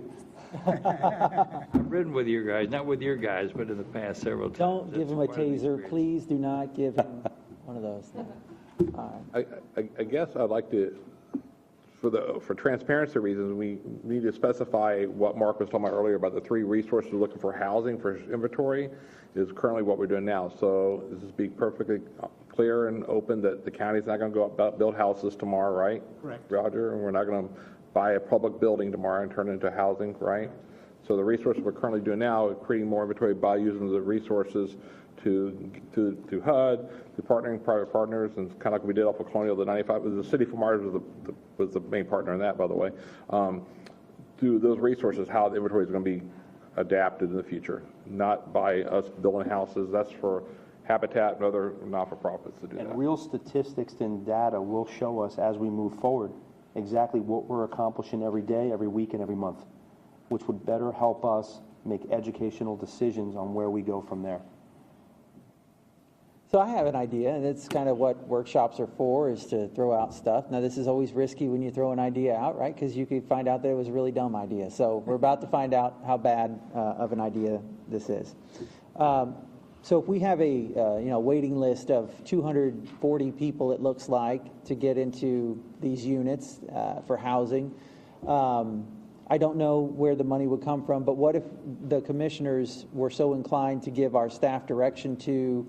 I've ridden with your guys, not with your guys, but in the past several times. Don't give It's him a quite an taser. experience. Please do not give him one of those things. All right. I guess I'd like to, for transparency reasons, we need to specify what Mark was talking about earlier about the 3 resources we're looking for housing for inventory is currently what we're doing now. So this is be perfectly clear and open that the county's not going to go out build houses tomorrow, right? Correct. Roger, and we're not going to buy a public building tomorrow and turn it into housing, right? So the resources we're currently doing now, creating more inventory by using the resources to HUD, to partnering private partners, and kind of like we did off of Colonial, the 95, the city from Mars was the main partner in that, by the way. Through those resources, how the inventory is going to be adapted in the future, not by us building houses. That's for Habitat and other not-for-profits to do that. And real statistics and data will show us as we move forward exactly what we're accomplishing every day, every week, and every month, which would better help us make educational decisions on where we go from there. So I have an idea, and it's kind of what workshops are for, is to throw out stuff. Now, this is always risky when you throw an idea out, right? Because you could find out that it was a really dumb idea. So we're about to find out how bad of an idea this is. So if we have a waiting list of 240 people, it looks like, to get into these units for housing, I don't know where the money would come from, but what if the commissioners were so inclined to give our staff direction to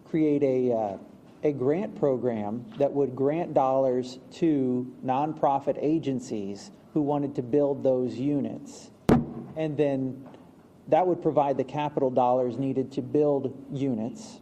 create a grant program that would grant dollars to nonprofit agencies who wanted to build those units, and then that would provide the capital dollars needed to build units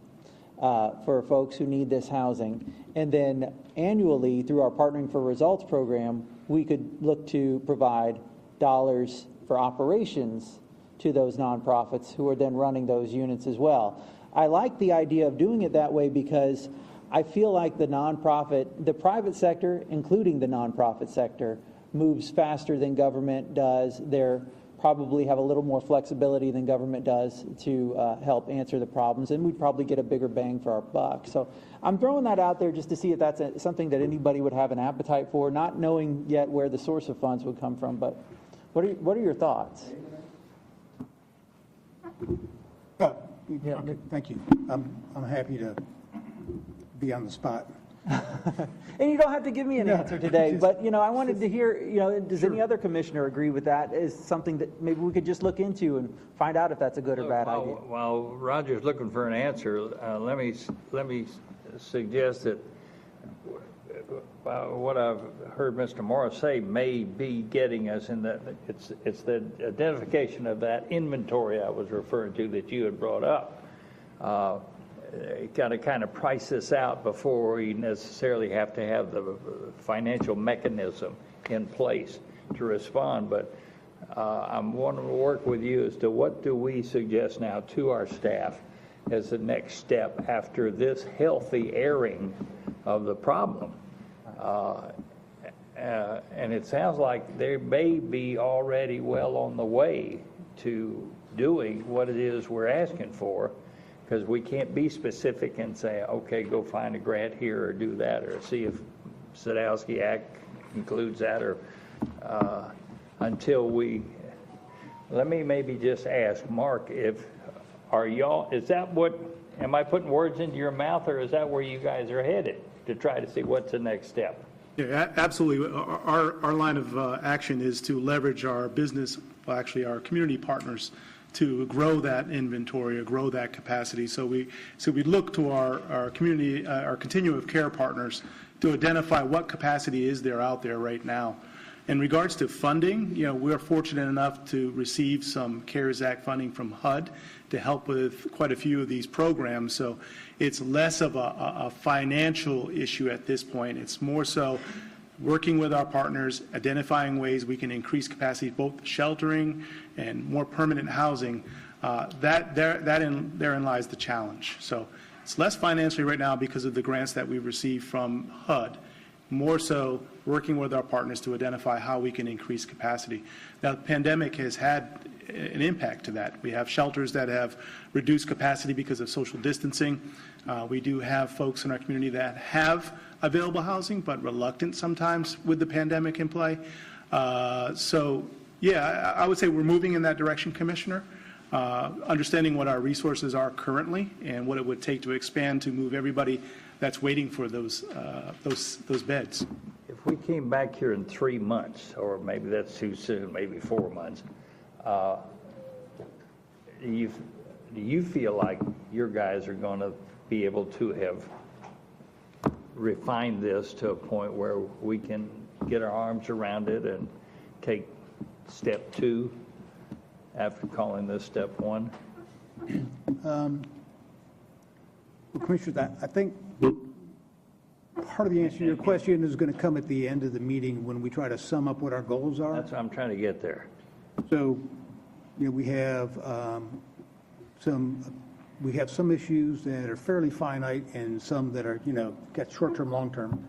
for folks who need this housing. And then annually, through our Partnering for Results program, we could look to provide dollars for operations to those nonprofits who are then running those units as well. I like the idea of doing it that way because I feel like the private sector, including the nonprofit sector, moves faster than government does. They're probably have a little more flexibility than government does to help answer the problems, and we'd probably get a bigger bang for our buck. So I'm throwing that out there just to see if that's something that anybody would have an appetite for, not knowing yet where the source of funds would come from. But what are your thoughts? Yeah. Okay, thank you. I'm happy to be on the spot. And you don't have to give me an answer today, but I wanted to hear, does any other commissioner agree with that as something that maybe we could just look into and find out if that's a good or bad idea? While Roger's looking for an answer, let me suggest that what I've heard Mr. Morris say may be getting us in that it's the identification of that inventory I was referring to that you had brought up. Got to kind of price this out before we necessarily have to have the financial mechanism in place to respond. But I'm wanting to work with you as to what do we suggest now to our staff as the next step after this healthy airing of the problem. And it sounds like they may be already well on the way to doing what it is we're asking for, because we can't be specific and say, okay, go find a grant here or do that, or see if Sadowski Act includes that, or until we, let me maybe just ask Mark, is that what, am I putting words into your mouth, or is that where you guys are headed to try to see what's the next step? Yeah, absolutely. Our line of action is to leverage our business, well, actually our community partners, to grow that inventory or grow that capacity. So we look to our community, our continuum of care partners to identify what capacity is there out there right now. In regards to funding, we're fortunate enough to receive some CARES Act funding from HUD to help with quite a few of these programs. So it's less of a financial issue at this point. It's more so working with our partners, identifying ways we can increase capacity, both sheltering and more permanent housing. Therein lies the challenge. So it's less financially right now because of the grants that we received from HUD. More so working with our partners to identify how we can increase capacity. Now, the pandemic has had an impact to that. We have shelters that have reduced capacity because of social distancing. We do have folks in our community that have available housing, but reluctant sometimes with the pandemic in play. So, yeah, I would say we're moving in that direction, Commissioner. Understanding what our resources are currently and what it would take to expand to move everybody that's waiting for those beds. If we came back here in 3 months, or maybe that's too soon, maybe 4 months, do you feel like your guys are going to be able to have refined this to a point where we can get our arms around it and take step 2 after calling this step 1? Well, Commissioner, I think part of the answer to your question is going to come at the end of the meeting when we try to sum up what our goals are. That's what I'm trying to get there. So, we have some issues that are fairly finite and some that are, got short-term, long-term.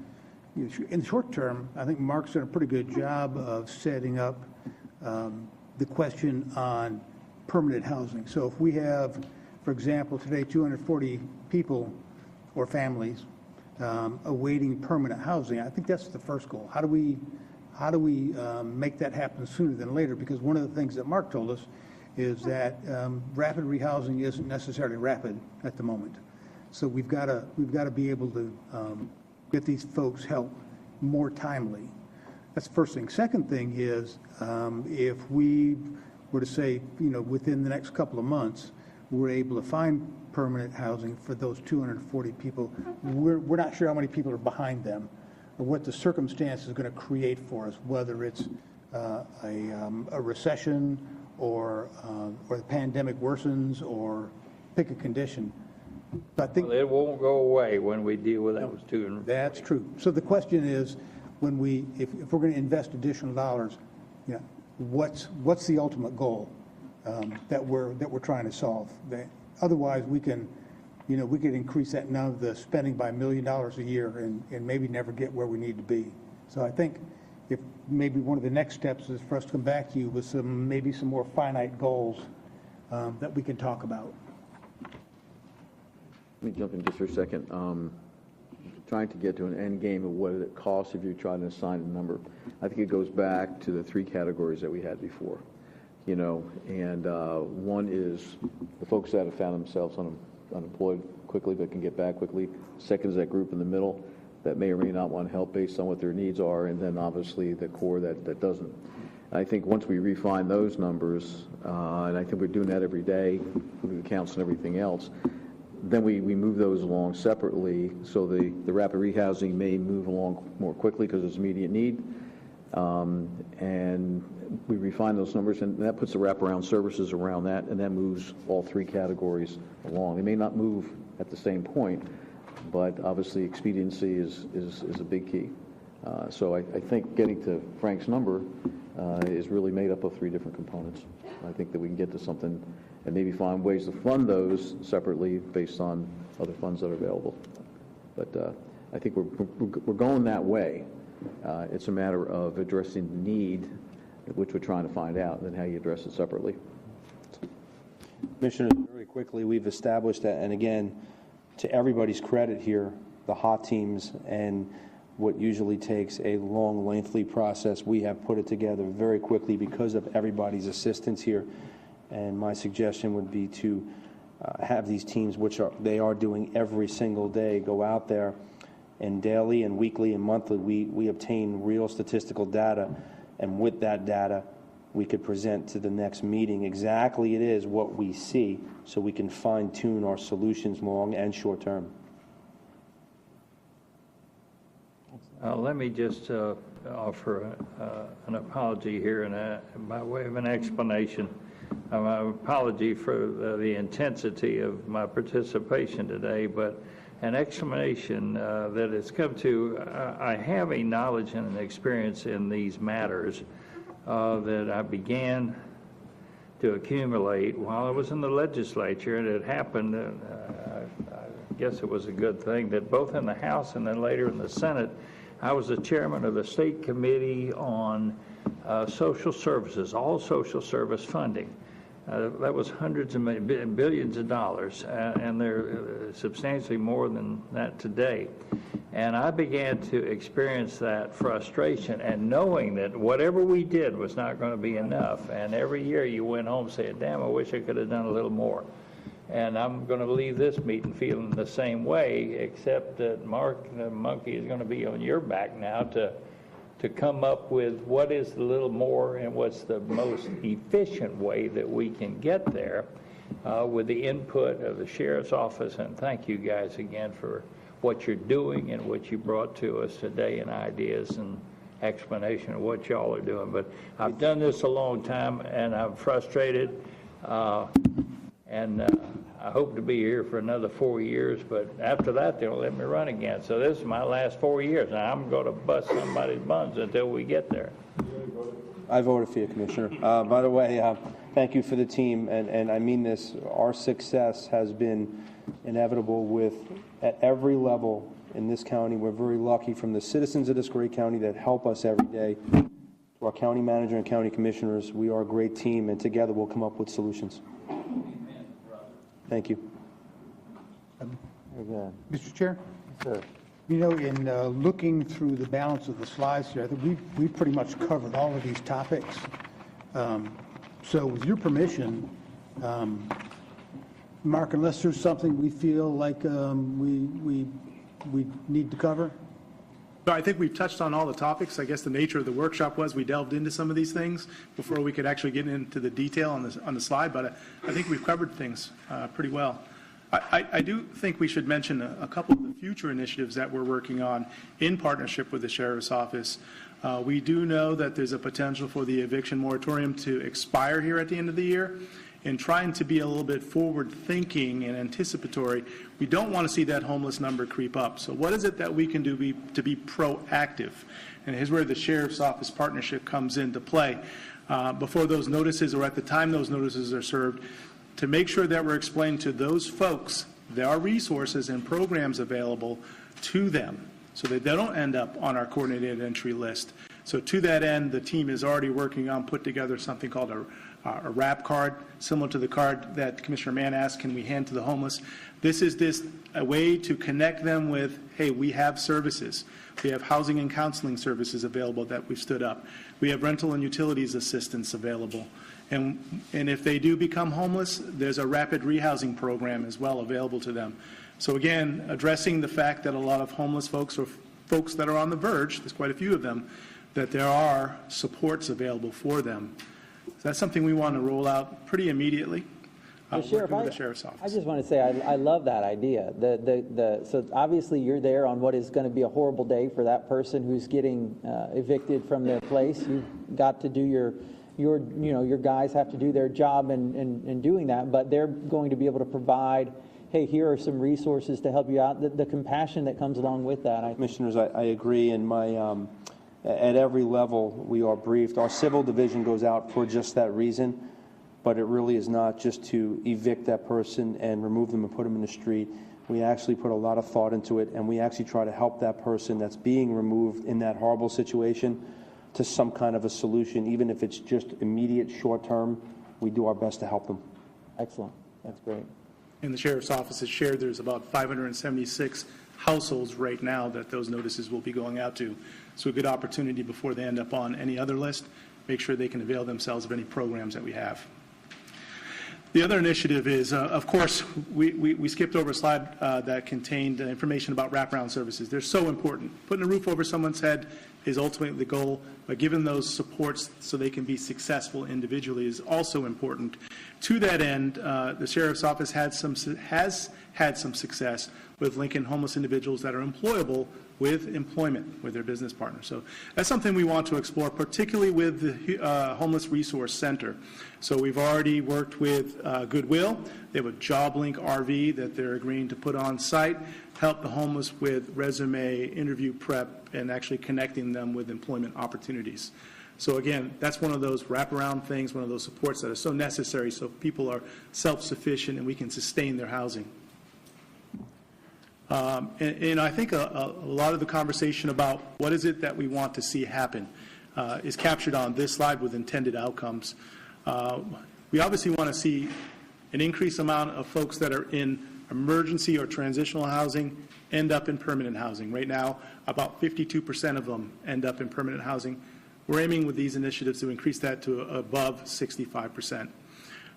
In the short term, I think Mark's done a pretty good job of setting up the question on permanent housing. So if we have, for example, today 240 people or families awaiting permanent housing, I think that's the first goal. How do we make that happen sooner than later? Because one of the things that Mark told us is that rapid rehousing isn't necessarily rapid at the moment. So we've got to be able to get these folks help more timely. That's the first thing. Second thing is if we were to say, within the next couple of months, we're able to find permanent housing for those 240 people, we're not sure how many people are behind them or what the circumstance is going to create for us, whether it's a recession or the pandemic worsens or pick a condition. But I think it won't go away when we deal with those 240. That's true. So the question is, if we're going to invest additional dollars, what's the ultimate goal that we're trying to solve? Otherwise, we could increase that now the spending by $1 million a year and maybe never get where we need to be. So I think if maybe one of the next steps is for us to come back to you with maybe some more finite goals that we can talk about. Let me jump in just for a second. Trying to get to an end game of what it costs if you try to assign a number. I think it goes back to the 3 categories that we had before. And one is the folks that have found themselves unemployed quickly but can get back quickly. Second is that group in the middle that may or may not want help based on what their needs are, and then obviously the core that doesn't. I think once we refine those numbers, and I think we're doing that every day with the counts and everything else, then we move those along separately, so the rapid rehousing may move along more quickly because there's immediate need, and we refine those numbers, and that puts the wraparound services around that, and that moves all 3 categories along. They may not move at the same point, but obviously expediency is a big key. So I think getting to Frank's number is really made up of 3 different components. I think that we can get to something and maybe find ways to fund those separately based on other funds that are available. But I think we're going that way. It's a matter of addressing the need, which we're trying to find out, and then how you address it separately. Commissioner, very quickly, we've established that, and again, to everybody's credit here, the HOT teams and what usually takes a long, lengthy process. We have put it together very quickly because of everybody's assistance here. And my suggestion would be to have these teams, which they are doing every single day, go out there and daily and weekly and monthly, we obtain real statistical data. And with that data, we could present to the next meeting exactly it is what we see, so we can fine-tune our solutions long and short term. Let me just offer an apology here and by way of an explanation. An apology for the intensity of my participation today, but an explanation that has come to, I have a knowledge and an experience in these matters that I began to accumulate while I was in the legislature, and it happened, I guess it was a good thing, that both in the House and then later in the Senate, I was the chairman of the State Committee on Social Services, all social service funding. That was hundreds of billions of dollars, and they're substantially more than that today. And I began to experience that frustration and knowing that whatever we did was not going to be enough. And every year you went home saying, damn, I wish I could have done a little more. And I'm going to leave this meeting feeling the same way, except that Mark, the monkey, is going to be on your back now to come up with what is the little more and what's the most efficient way that we can get there with the input of the Sheriff's Office. And thank you guys again for what you're doing and what you brought to us today, and ideas and explanation of what y'all are doing. But I've done this a long time, and I'm frustrated, and I hope to be here for another 4 years, but after that, they'll let me run again. So this is my last 4 years, and I'm going to bust somebody's buns until we get there. I voted for you, Commissioner. By the way, thank you for the team, and I mean this. Our success has been inevitable at every level in this county. We're very lucky, from the citizens of this great county that help us every day to our county manager and county commissioners. We are a great team, and together we'll come up with solutions. Thank you. Mr. Chair? Sir. You know, in looking through the balance of the slides here, I think we've pretty much covered all of these topics. So with your permission, Mark, unless there's something we feel like we need to cover? So I think we've touched on all the topics. I guess the nature of the workshop was we delved into some of these things before we could actually get into the detail on the slide, but I think we've covered things pretty well. I do think we should mention a couple of the future initiatives that we're working on in partnership with the Sheriff's Office. We do know that there's a potential for the eviction moratorium to expire here at the end of the year. And trying to be a little bit forward-thinking and anticipatory, we don't want to see that homeless number creep up. So what is it that we can do to be proactive? And here's where the Sheriff's Office partnership comes into play. Before those notices, or at the time those notices are served, to make sure that we're explaining to those folks there are resources and programs available to them so that they don't end up on our coordinated entry list. So to that end, the team is already working on put together something called a RAP card, similar to the card that Commissioner Mann asked, can we hand to the homeless? This is a way to connect them with, hey, we have services. We have housing and counseling services available that we've stood up. We have rental and utilities assistance available. And if they do become homeless, there's a rapid rehousing program as well available to them. So again, addressing the fact that a lot of homeless folks, or folks that are on the verge, there's quite a few of them, that there are supports available for them. So that's something we want to roll out pretty immediately. Sheriff, working with the Sheriff's Office. I just want to say I love that idea. So obviously you're there on what is going to be a horrible day for that person who's getting evicted from their place. You've got to do your guys have to do their job in doing that, but they're going to be able to provide, hey, here are some resources to help you out. The compassion that comes along with that. Commissioners, I agree. And at every level, we are briefed. Our civil division goes out for just that reason, but it really is not just to evict that person and remove them and put them in the street. We actually put a lot of thought into it, and we actually try to help that person that's being removed in that horrible situation to some kind of a solution, even if it's just immediate, short term. We do our best to help them. Excellent. That's great. In the Sheriff's Office has shared there's about 576 households right now that those notices will be going out to. So a good opportunity before they end up on any other list, make sure they can avail themselves of any programs that we have. The other initiative is, of course, we skipped over a slide that contained information about wraparound services. They're so important. Putting a roof over someone's head is ultimately the goal, but giving those supports so they can be successful individually is also important. To that end, the Sheriff's Office has had some success with linking homeless individuals that are employable with employment with their business partners. So that's something we want to explore, particularly with the Homeless Resource Center. So we've already worked with Goodwill. They have a job link RV that they're agreeing to put on site, help the homeless with resume, interview prep, and actually connecting them with employment opportunities. So again, that's one of those wraparound things, one of those supports that are so necessary so people are self-sufficient and we can sustain their housing. And I think a lot of the conversation about what is it that we want to see happen is captured on this slide with intended outcomes. We obviously want to see an increased amount of folks that are in emergency or transitional housing end up in permanent housing. Right now, about 52% of them end up in permanent housing. We're aiming with these initiatives to increase that to above 65%.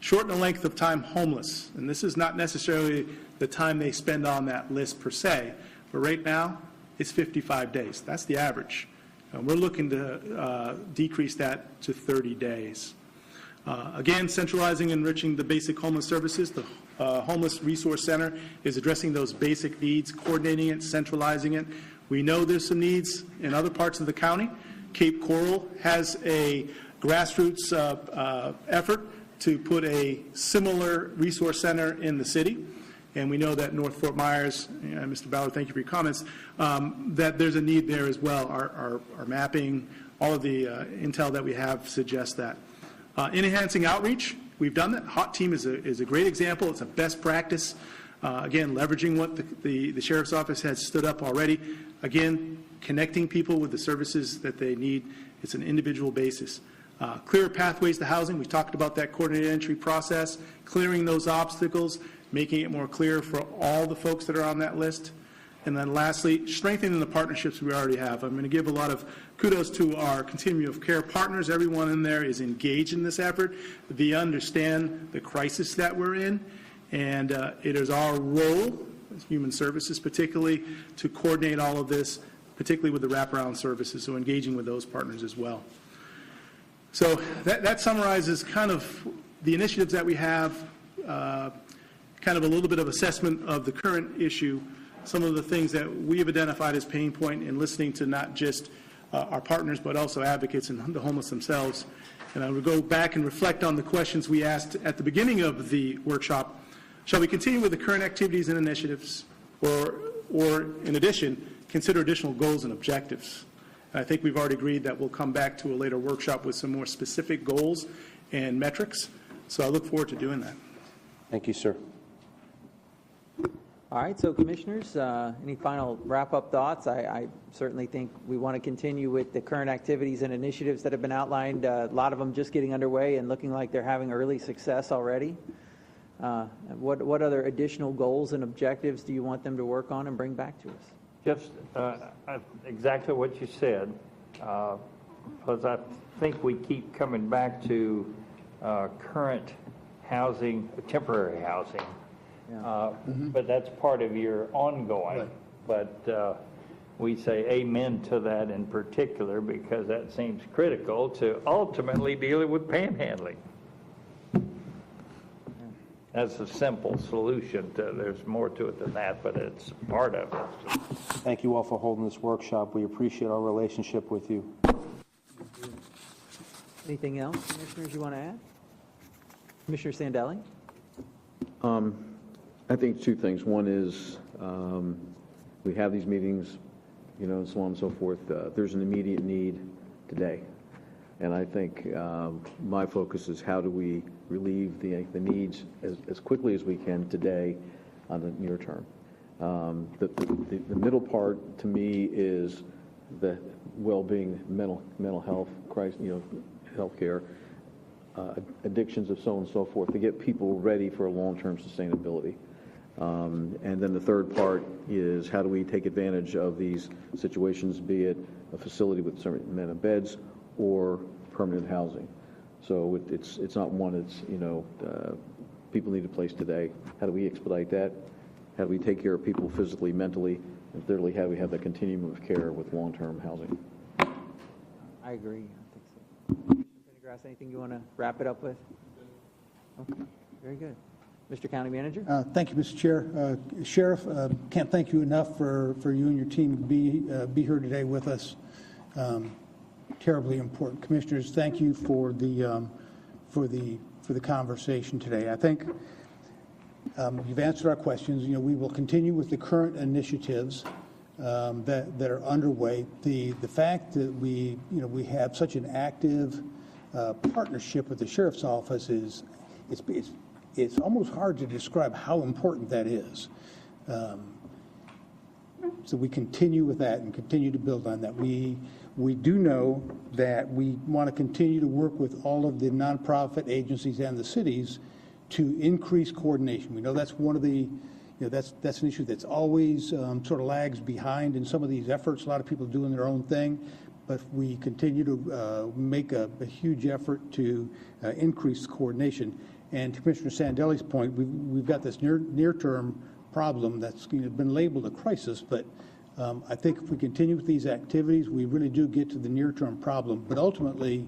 Shorten the length of time homeless, and this is not necessarily the time they spend on that list per se, but right now it's 55 days. That's the average. And we're looking to decrease that to 30 days. Again, centralizing and enriching the basic homeless services. The Homeless Resource Center is addressing those basic needs, coordinating it, centralizing it. We know there's some needs in other parts of the county. Cape Coral has a grassroots effort to put a similar resource center in the city. And we know that North Fort Myers, Mr. Ballard, thank you for your comments, that there's a need there as well. Our mapping, all of the intel that we have suggests that. In enhancing outreach, we've done that. Hot Team is a great example. It's a best practice. Again, leveraging what the Sheriff's Office has stood up already. Again, connecting people with the services that they need. It's an individual basis. Clearer pathways to housing. We talked about that coordinated entry process, clearing those obstacles, making it more clear for all the folks that are on that list. And then lastly, strengthening the partnerships we already have. I'm going to give a lot of kudos to our continuum of care partners. Everyone in there is engaged in this effort. They understand the crisis that we're in, and it is our role, as human services particularly, to coordinate all of this, particularly with the wraparound services, so engaging with those partners as well. So that summarizes kind of the initiatives that we have, kind of a little bit of assessment of the current issue, some of the things that we have identified as pain point in listening to not just our partners, but also advocates and the homeless themselves. And I would go back and reflect on the questions we asked at the beginning of the workshop. Shall we continue with the current activities and initiatives, or in addition, consider additional goals and objectives? And I think we've already agreed that we'll come back to a later workshop with some more specific goals and metrics. So I look forward to doing that. Thank you, sir. All right, so commissioners, any final wrap-up thoughts? I certainly think we want to continue with the current activities and initiatives that have been outlined, a lot of them just getting underway and looking like they're having early success already. What other additional goals and objectives do you want them to work on and bring back to us? Just exactly what you said, because I think we keep coming back to current housing, temporary housing. Yeah. But that's part of your ongoing. Right. But we say amen to that in particular because that seems critical to ultimately dealing with panhandling. That's a simple solution. There's more to it than that, but it's part of it. Thank you all for holding this workshop. We appreciate our relationship with you. Anything else, commissioners, you want to add? Commissioner Sandelli? I think two things. One is we have these meetings, and so on and so forth. There's an immediate need today. And I think my focus is how do we relieve the needs as quickly as we can today on the near term. The middle part to me is the well-being, mental health, crisis, health care, addictions of so on and so forth, to get people ready for long-term sustainability. And then the third part is how do we take advantage of these situations, be it a facility with certain amount of beds or permanent housing. So it's not one, it's, people need a place today. How do we expedite that? How do we take care of people physically, mentally, and thirdly, how do we have the continuum of care with long-term housing? I agree. I think so. Mr. Pendergrass, anything you want to wrap it up with? Okay, very good. Mr. County Manager? Thank you, Mr. Chair. Sheriff, can't thank you enough for you and your team to be here today with us. Terribly important. Commissioners, thank you for the conversation today. I think you've answered our questions. We will continue with the current initiatives that are underway. The fact that we have such an active partnership with the Sheriff's Office it's almost hard to describe how important that is. So we continue with that and continue to build on that. We do know that we want to continue to work with all of the nonprofit agencies and the cities to increase coordination. We know that's one of the, that's an issue that's always sort of lags behind in some of these efforts. A lot of people doing their own thing, but we continue to make a huge effort to increase coordination. And to Commissioner Sandelli's point, we've got this near-term problem that's been labeled a crisis, but I think if we continue with these activities, we really do get to the near-term problem. But ultimately,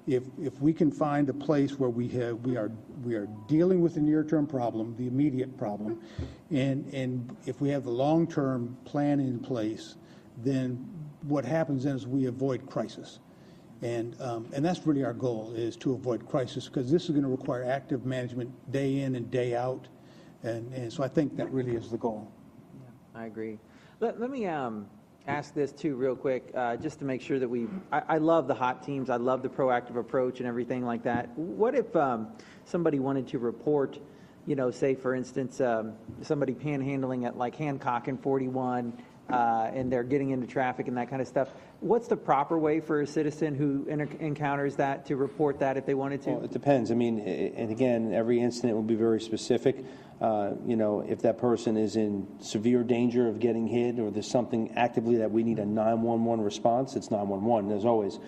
if we can find a place where we are dealing with the near-term problem, the immediate problem, and if we have the long-term plan in place, then what happens then is we avoid crisis. And that's really our goal, is to avoid crisis, because this is going to require active management day in and day out. And so I think that really is the goal. Yeah, I agree. Let me ask this too real quick, just to make sure that I love the hot teams. I love the proactive approach and everything like that. What if somebody wanted to report, say for instance, somebody panhandling at like Hancock and 41, and they're getting into traffic and that kind of stuff. What's the proper way for a citizen who encounters that to report that if they wanted to? Well, it depends. I mean, and again, every incident will be very specific. If that person is in severe danger of getting hit or there's something actively that we need a 911 response, it's 911. As always,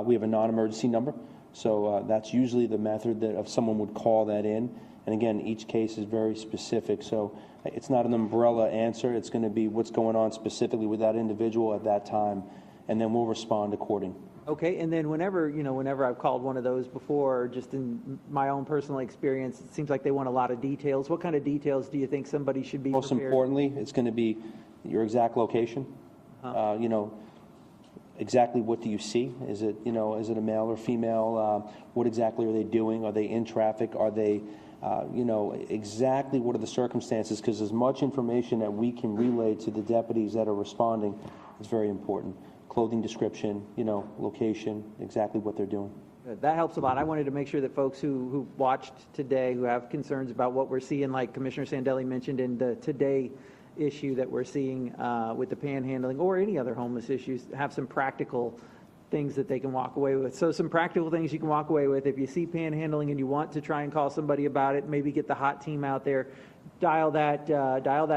we have a non-emergency number. So that's usually the method that if someone would call that in. And again, each case is very specific. So it's not an umbrella answer. It's going to be what's going on specifically with that individual at that time, and then we'll respond accordingly. Okay, and then whenever I've called one of those before, just in my own personal experience, it seems like they want a lot of details. What kind of details do you think somebody should be Most prepared? importantly, it's going to be your exact location. Exactly what do you see? Is it a male or female? What exactly are they doing? Are they in traffic? Are they exactly what are the circumstances, because as much information that we can relay to the deputies that are responding is very important. Clothing description, location, exactly what they're doing. Good. That helps a lot. I wanted to make sure that folks who watched today, who have concerns about what we're seeing, like Commissioner Sandelli mentioned in the today issue that we're seeing with the panhandling or any other homeless issues, have some practical things that they can walk away with. So some practical things you can walk away with. If you see panhandling and you want to try and call somebody about it, maybe get the hot team out there, dial that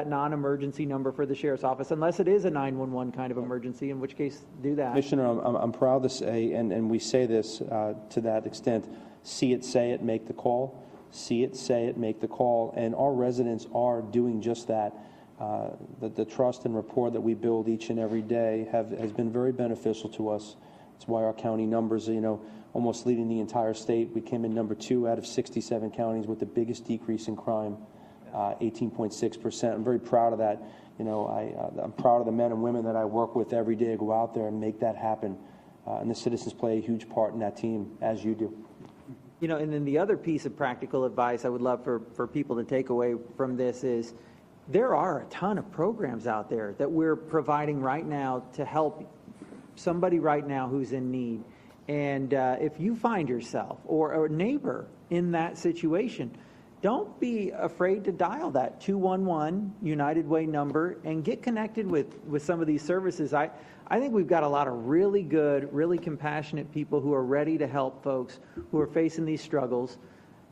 non-emergency number for the Sheriff's Office, unless it is a 911 kind of emergency, in which case do that. Commissioner, I'm proud to say, and we say this to that extent, see it, say it, make the call. See it, say it, make the call. And our residents are doing just that. The trust and rapport that we build each and every day has been very beneficial to us. That's why our county numbers, almost leading the entire state. We came in number 2 out of 67 counties with the biggest decrease in crime, 18.6%. I'm very proud of that. I'm proud of the men and women that I work with every day, go out there and make that happen. And the citizens play a huge part in that team, as you do. And then the other piece of practical advice I would love for people to take away from this is there are a ton of programs out there that we're providing right now to help somebody right now who's in need. And if you find yourself or a neighbor in that situation, don't be afraid to dial that 211 United Way number and get connected with some of these services. I think we've got a lot of really good, really compassionate people who are ready to help folks who are facing these struggles.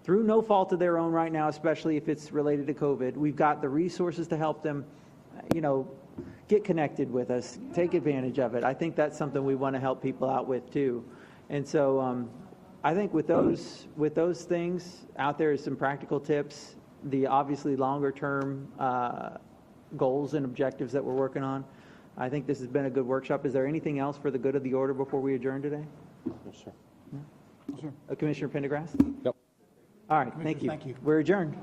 through no fault of their own right now, especially if it's related to COVID. We've got the resources to help them, get connected with us, take advantage of it. I think that's something we want to help people out with too. And so I think with those things out there is some practical tips, the obviously longer term goals and objectives that we're working on. I think this has been a good workshop. Is there anything else for the good of the order before we adjourn today? Yes, sir. Commissioner Pendergrass? Yep. All right, thank you. Thank you. We're adjourned.